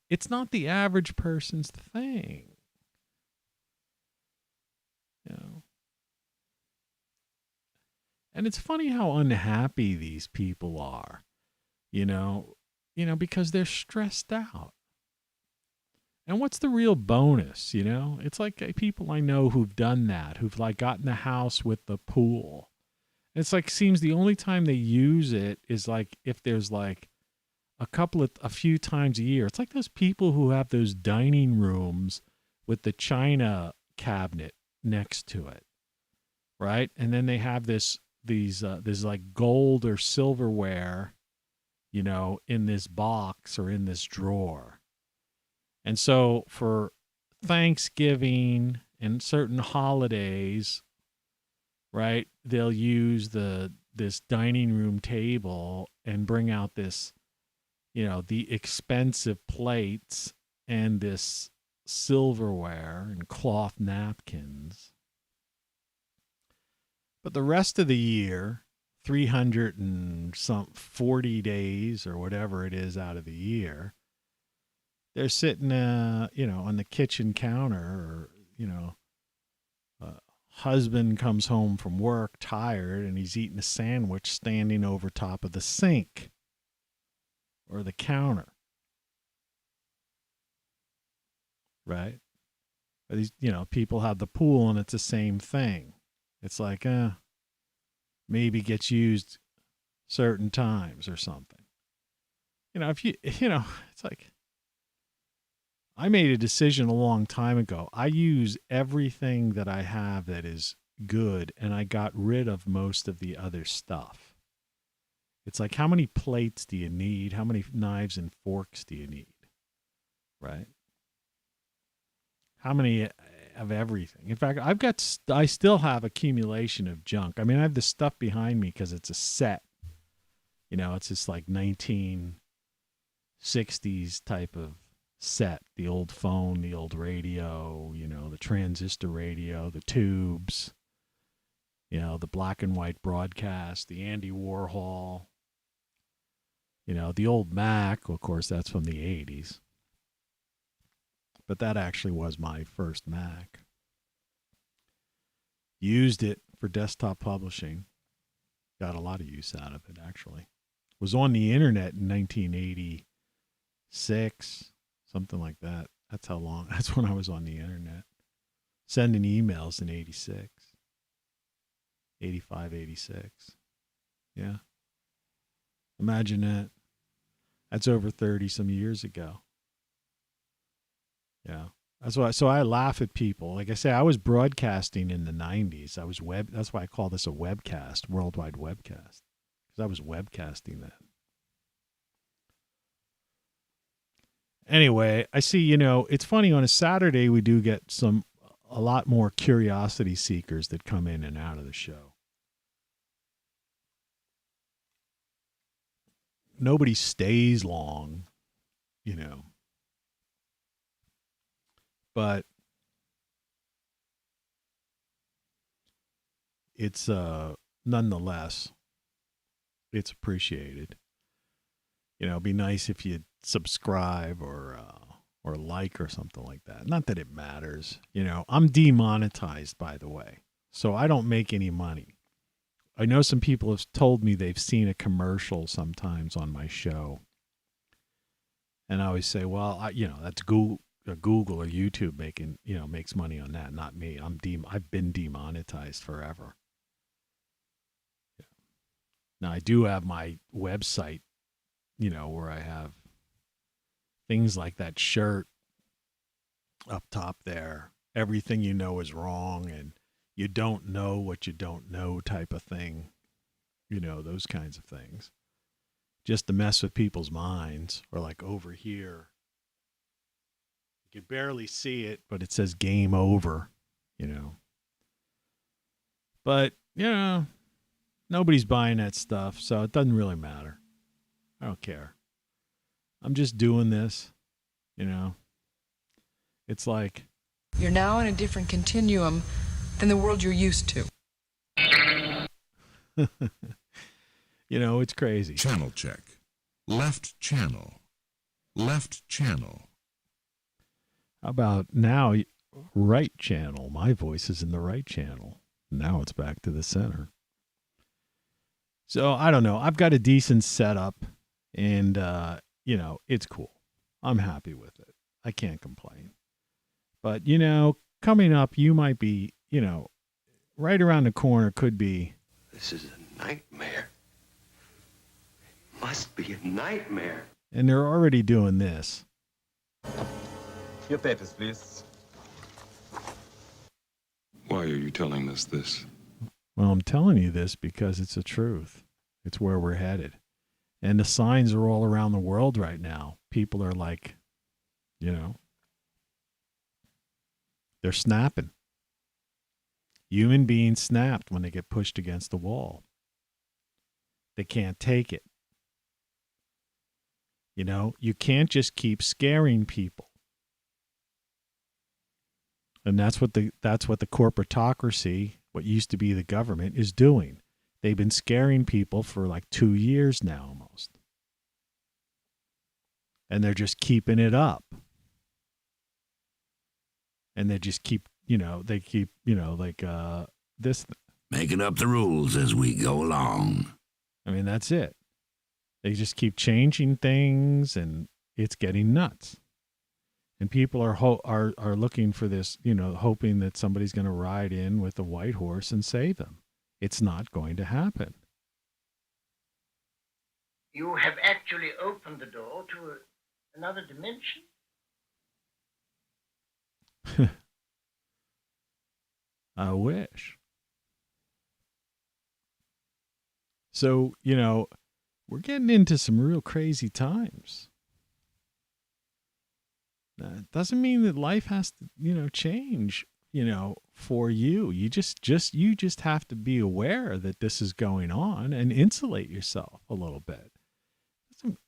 it's not the average person's thing. And it's funny how unhappy these people are, because they're stressed out. And what's the real bonus, It's like people I know who've done that, who've gotten the house with the pool. It's seems the only time they use it is if there's a few times a year. It's like those people who have those dining rooms with the china cabinet next to it, right? And then they have this gold or silverware, in this box or in this drawer. And so for Thanksgiving and certain holidays, right, they'll use this dining room table and bring out this, the expensive plates and this silverware and cloth napkins. But the rest of the year, 340 days or whatever it is out of the year, they're sitting, on the kitchen counter, or, husband comes home from work tired and he's eating a sandwich standing over top of the sink or the counter. right? But these, people have the pool and it's the same thing. It's like, maybe gets used certain times or something. If it's like, I made a decision a long time ago. I use everything that I have that is good, and I got rid of most of the other stuff. It's like, how many plates do you need? How many knives and forks do you need? Right? How many of everything? In fact, I still have accumulation of junk. I mean, I have the stuff behind me because it's a set. It's just like 1960s type of set. The old phone, the old radio, the transistor radio, the tubes, the black and white broadcast, the Andy Warhol, the old Mac. Of course, that's from the 80s. But that actually was my first Mac. Used it for desktop publishing. Got a lot of use out of it, actually. Was on the internet in 1986, something like that. That's how long. That's when I was on the internet. Sending emails in 86. 85, 86. Yeah. Imagine that. That's over 30 some years ago. Yeah. That's why. So I laugh at people. Like I say, I was broadcasting in the 90s. That's why I call this a webcast, worldwide webcast. Because I was webcasting then. Anyway, I see, it's funny, on a Saturday we do get a lot more curiosity seekers that come in and out of the show. Nobody stays long, but it's nonetheless, it's appreciated. It'd be nice if you'd subscribe or like or something like that. Not that it matters. I'm demonetized, by the way, so I don't make any money. I know some people have told me they've seen a commercial sometimes on my show, and I always say, well, that's Google or YouTube makes money on that, not me. I've been demonetized forever. Yeah. Now I do have my website, where I have things like that shirt up top there. Everything is wrong, and you don't know what you don't know type of thing. Those kinds of things. Just to mess with people's minds. Or like over here. You can barely see it, but it says game over, But, nobody's buying that stuff, so it doesn't really matter. I don't care. I'm just doing this, It's like... You're now in a different continuum than the world you're used to. It's crazy. Channel check. Left channel. Left channel. How about now, right channel? My voice is in the right channel. Now it's back to the center. So, I don't know. I've got a decent setup, and, it's cool. I'm happy with it. I can't complain. But, coming up, you might be, right around the corner could be... This is a nightmare. Must be a nightmare. And they're already doing this. Your papers, please. Why are you telling us this? Well, I'm telling you this because it's the truth. It's where we're headed. And the signs are all around the world right now. People are like, they're snapping. Human beings snapped when they get pushed against the wall. They can't take it. You can't just keep scaring people. And that's what the corporatocracy, what used to be the government, is doing. They've been scaring people for like 2 years now almost. And they're just keeping it up. And they just keep, this. Making up the rules as we go along. I mean, that's it. They just keep changing things, and it's getting nuts. And people are are looking for this, hoping that somebody's going to ride in with a white horse and save them. It's not going to happen. You have actually opened the door to another dimension. I wish. So, we're getting into some real crazy times. That doesn't mean that life has to, change, for you. You just have to be aware that this is going on and insulate yourself a little bit.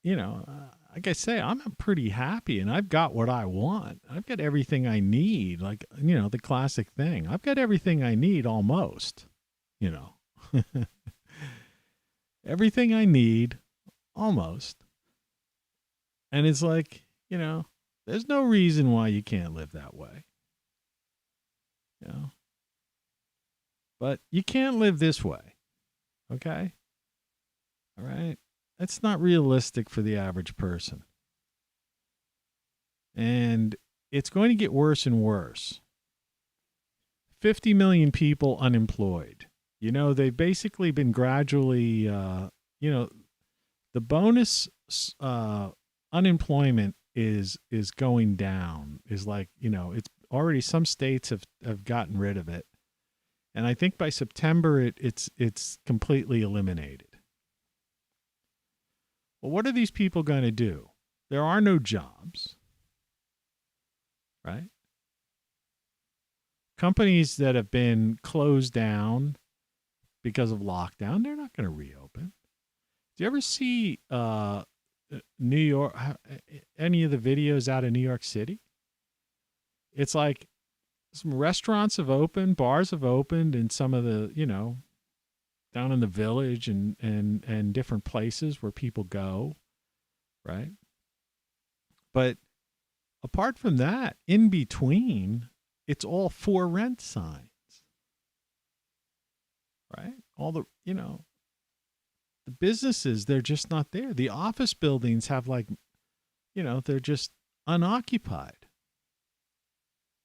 Like I say, I'm pretty happy and I've got what I want. I've got everything I need. Like, the classic thing. I've got everything I need almost, everything I need almost. And it's like, there's no reason why you can't live that way. But you can't live this way. Okay? All right? That's not realistic for the average person. And it's going to get worse and worse. 50 million people unemployed. They've basically been gradually, the bonus unemployment is going down. Is like, it's already, some states have gotten rid of it. And I think by September it's completely eliminated. Well, what are these people going to do? There are no jobs, right? Companies that have been closed down because of lockdown, they're not going to reopen. Do you ever see New York, any of the videos out of New York City? It's like some restaurants have opened, bars have opened, and some of the, down in the village and different places where people go, right? But apart from that, in between, it's all for rent signs, right? All the, the businesses, they're just not there. The office buildings have they're just unoccupied.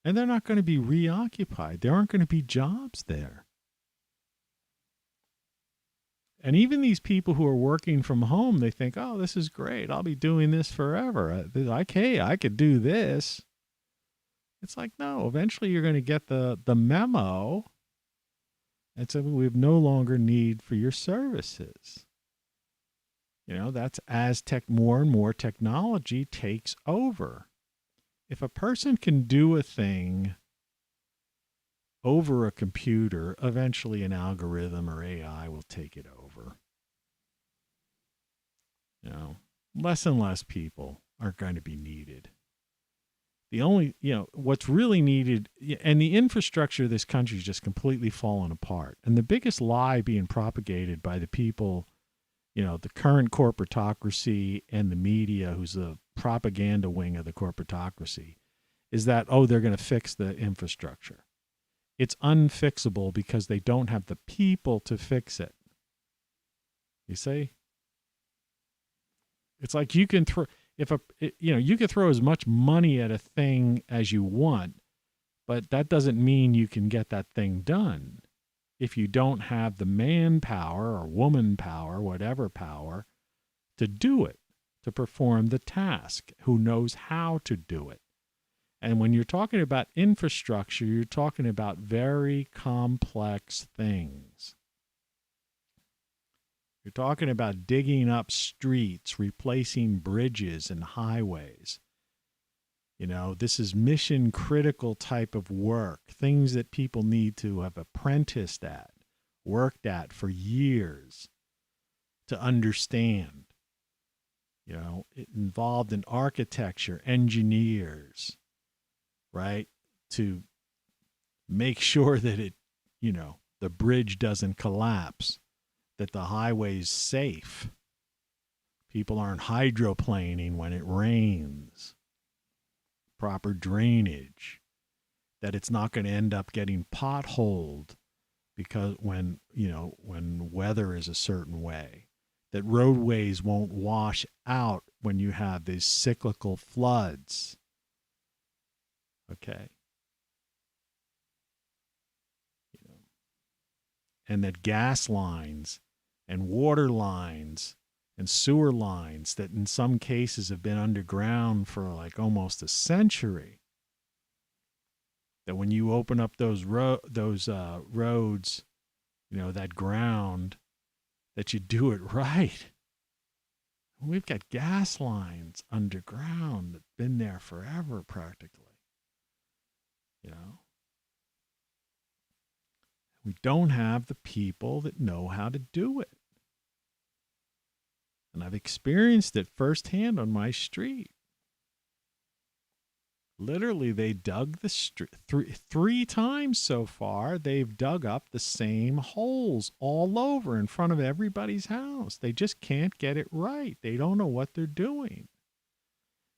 And they're not going to be reoccupied. There aren't going to be jobs there. And even these people who are working from home, they think, oh, this is great. I'll be doing this forever. Hey, I could do this. It's like, no, eventually you're going to get the memo. And so we have no longer need for your services. That's as more and more technology takes over. If a person can do a thing over a computer, eventually an algorithm or AI will take it over. Less and less people are going to be needed. The only, what's really needed, and the infrastructure of this country is just completely fallen apart. And the biggest lie being propagated by the people, the current corporatocracy and the media, who's the propaganda wing of the corporatocracy, is that, they're going to fix the infrastructure. It's unfixable because they don't have the people to fix it. You see? It's like you can throw, you can throw as much money at a thing as you want, but that doesn't mean you can get that thing done if you don't have the manpower or woman power, whatever power, to do it, to perform the task, who knows how to do it. And when you're talking about infrastructure, you're talking about very complex things. You're talking about digging up streets, replacing bridges and highways. This is mission critical type of work, things that people need to have apprenticed at, worked at for years to understand. It involved in architecture, engineers, right? To make sure that the bridge doesn't collapse, that the highway's safe. People aren't hydroplaning when it rains. Proper drainage, that it's not going to end up getting potholed because when weather is a certain way, that roadways won't wash out when you have these cyclical floods. Okay. And that gas lines and water lines and sewer lines that in some cases have been underground for like almost a century, that when you open up those roads, that ground, that you do it right. We've got gas lines underground that've been there forever practically. We don't have the people that know how to do it. And I've experienced it firsthand on my street. Literally, they dug the street three times so far. They've dug up the same holes all over in front of everybody's house. They just can't get it right. They don't know what they're doing.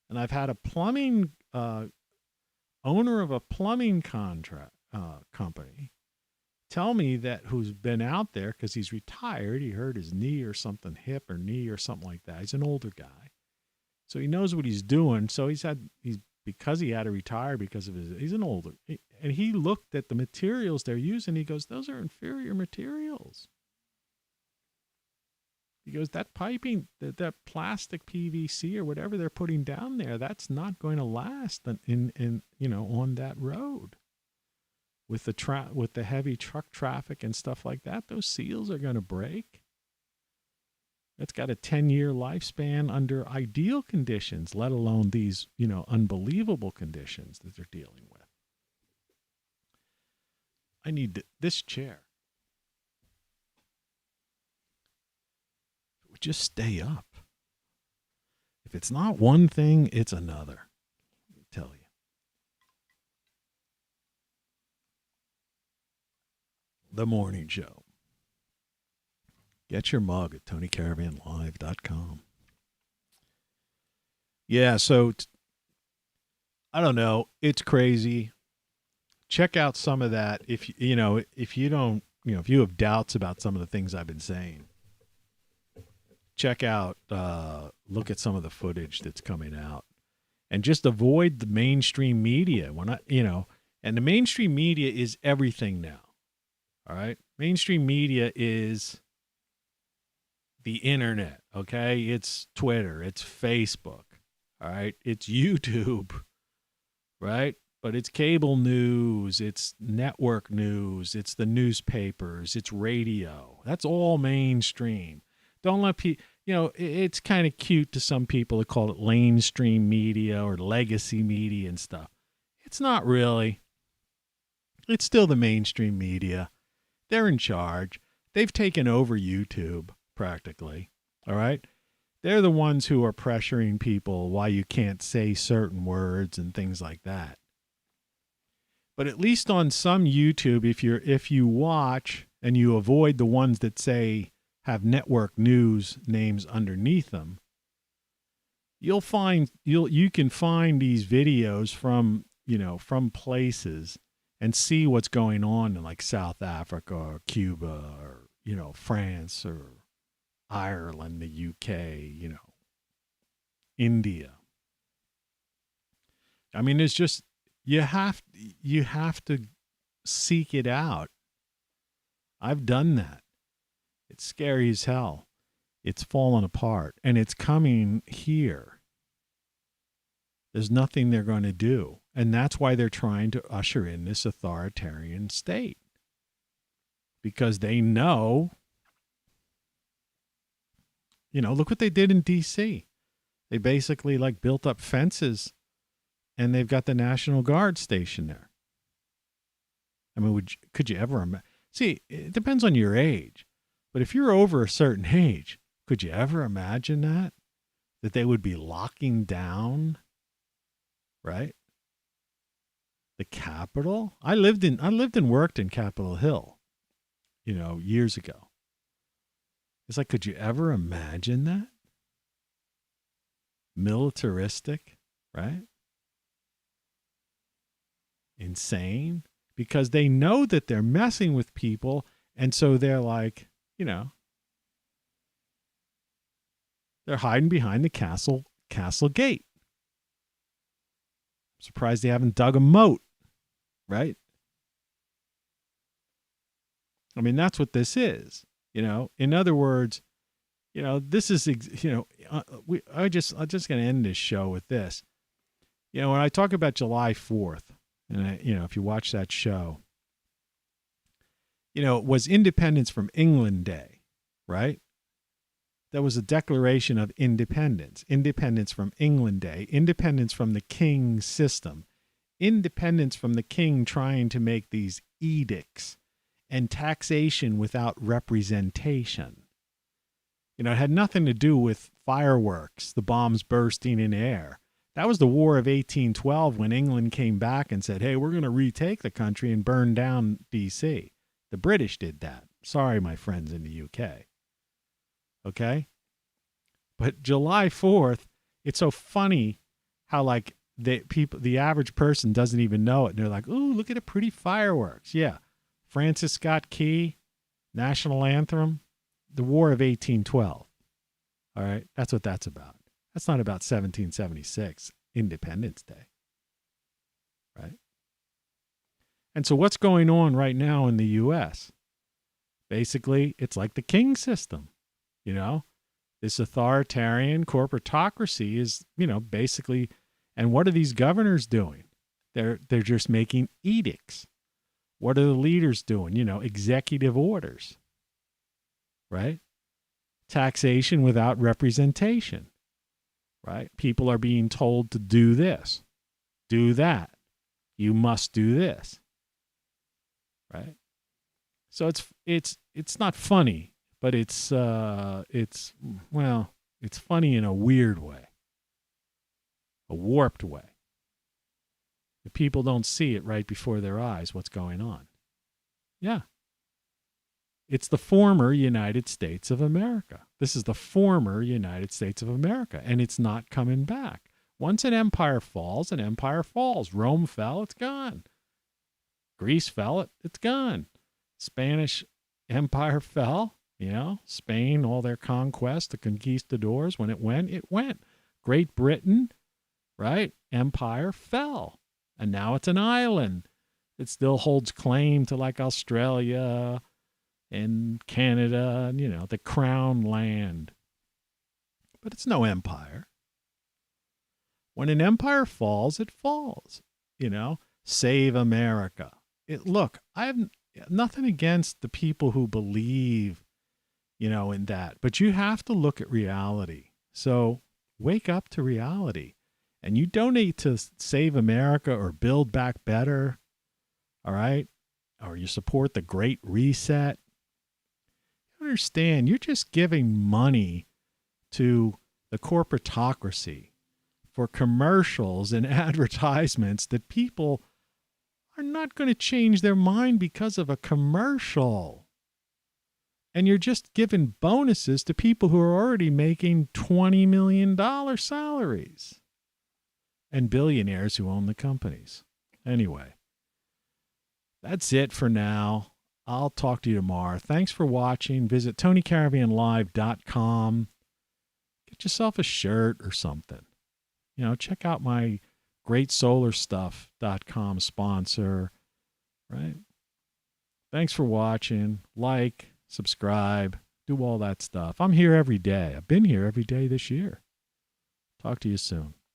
And I've had a plumbing owner of a plumbing company tell me that, who's been out there because he's retired. He hurt his knee or something, hip or knee or something like that. He's an older guy, so he knows what he's doing. So because he had to retire because of he's an older, and he looked at the materials they're using. He goes, those are inferior materials. He goes, that piping, that plastic PVC or whatever they're putting down there, that's not going to last in on that road. With the heavy truck traffic and stuff like that, those seals are going to break. It's got a 10-year lifespan under ideal conditions, let alone these, unbelievable conditions that they're dealing with. I need this chair. It would just stay up. If it's not one thing, it's another. Let me tell you. The Morning Show. Get your mug at TonyCaravanLive.com. Yeah, so I don't know. It's crazy. Check out some of that. If you have doubts about some of the things I've been saying, check out, look at some of the footage that's coming out, and just avoid the mainstream media. And the mainstream media is everything now. All right. Mainstream media is the internet. Okay. It's Twitter. It's Facebook. All right. It's YouTube. Right. But it's cable news. It's network news. It's the newspapers. It's radio. That's all mainstream. Don't let people, it's kind of cute to some people to call it lamestream media or legacy media and stuff. It's not really. It's still the mainstream media. They're in charge. They've taken over YouTube practically. All right. They're the ones who are pressuring people why you can't say certain words and things like that. But at least on some YouTube, if you watch and you avoid the ones that have network news names underneath them, you can find these videos from places and see what's going on in like South Africa or Cuba or, France or Ireland, the UK, India. I mean, it's just, you have to seek it out. I've done that. It's scary as hell. It's fallen apart and it's coming here. There's nothing they're going to do. And that's why they're trying to usher in this authoritarian state. Because they know, look what they did in D.C. They basically built up fences and they've got the National Guard stationed there. I mean, could you ever imagine? See, it depends on your age. But if you're over a certain age, could you ever imagine that they would be locking down, right? The Capitol? I lived and worked in Capitol Hill, years ago. It's like, could you ever imagine that? Militaristic, right? Insane. Because they know that they're messing with people, and so they're like, they're hiding behind the castle gate. Surprised they haven't dug a moat, right? I mean, that's what this is. In other words, this is, I'm just going to end this show with this. When I talk about July 4th, and if you watch that show, it was Independence from England Day, right? That was a declaration of independence. Independence from England Day. Independence from the king system. Independence from the king trying to make these edicts and taxation without representation. It had nothing to do with fireworks, the bombs bursting in air. That was the War of 1812 when England came back and said, hey, we're going to retake the country and burn down D.C. The British did that. Sorry, my friends in the UK. Okay? But July 4th, it's so funny how the average person doesn't even know it. And they're like, ooh, look at the pretty fireworks. Yeah. Francis Scott Key, national anthem, the War of 1812. All right? That's what that's about. That's not about 1776, Independence Day. Right? And so what's going on right now in the U.S.? Basically, it's like the king system. This authoritarian corporatocracy is, basically, and what are these governors doing? They're just making edicts. What are the leaders doing? Executive orders. Right? Taxation without representation. Right? People are being told to do this, do that. You must do this. Right? So it's not funny, but it's funny in a weird way, a warped way. The people don't see it right before their eyes, what's going on. Yeah. It's the former United States of America. This is the former United States of America, and it's not coming back. Once an empire falls, an empire falls. Rome fell, it's gone. Greece fell, it's gone. Spanish Empire fell, Spain, all their conquests, the conquistadors, when it went. Great Britain, right? Empire fell. And now it's an island. It still holds claim to like Australia and Canada, and, the crown land. But it's no empire. When an empire falls, it falls. Save America. Look, I have nothing against the people who believe, in that. But you have to look at reality. So wake up to reality. And you donate to Save America or Build Back Better, all right? Or you support the Great Reset. You understand, you're just giving money to the corporatocracy for commercials and advertisements that people are not going to change their mind because of a commercial. And you're just giving bonuses to people who are already making $20 million salaries. And billionaires who own the companies. Anyway, that's it for now. I'll talk to you tomorrow. Thanks for watching. Visit TonyCaravanLive.com. Get yourself a shirt or something. Check out my GreatSolarStuff.com sponsor. Right? Thanks for watching. Like, subscribe, do all that stuff. I'm here every day. I've been here every day this year. Talk to you soon.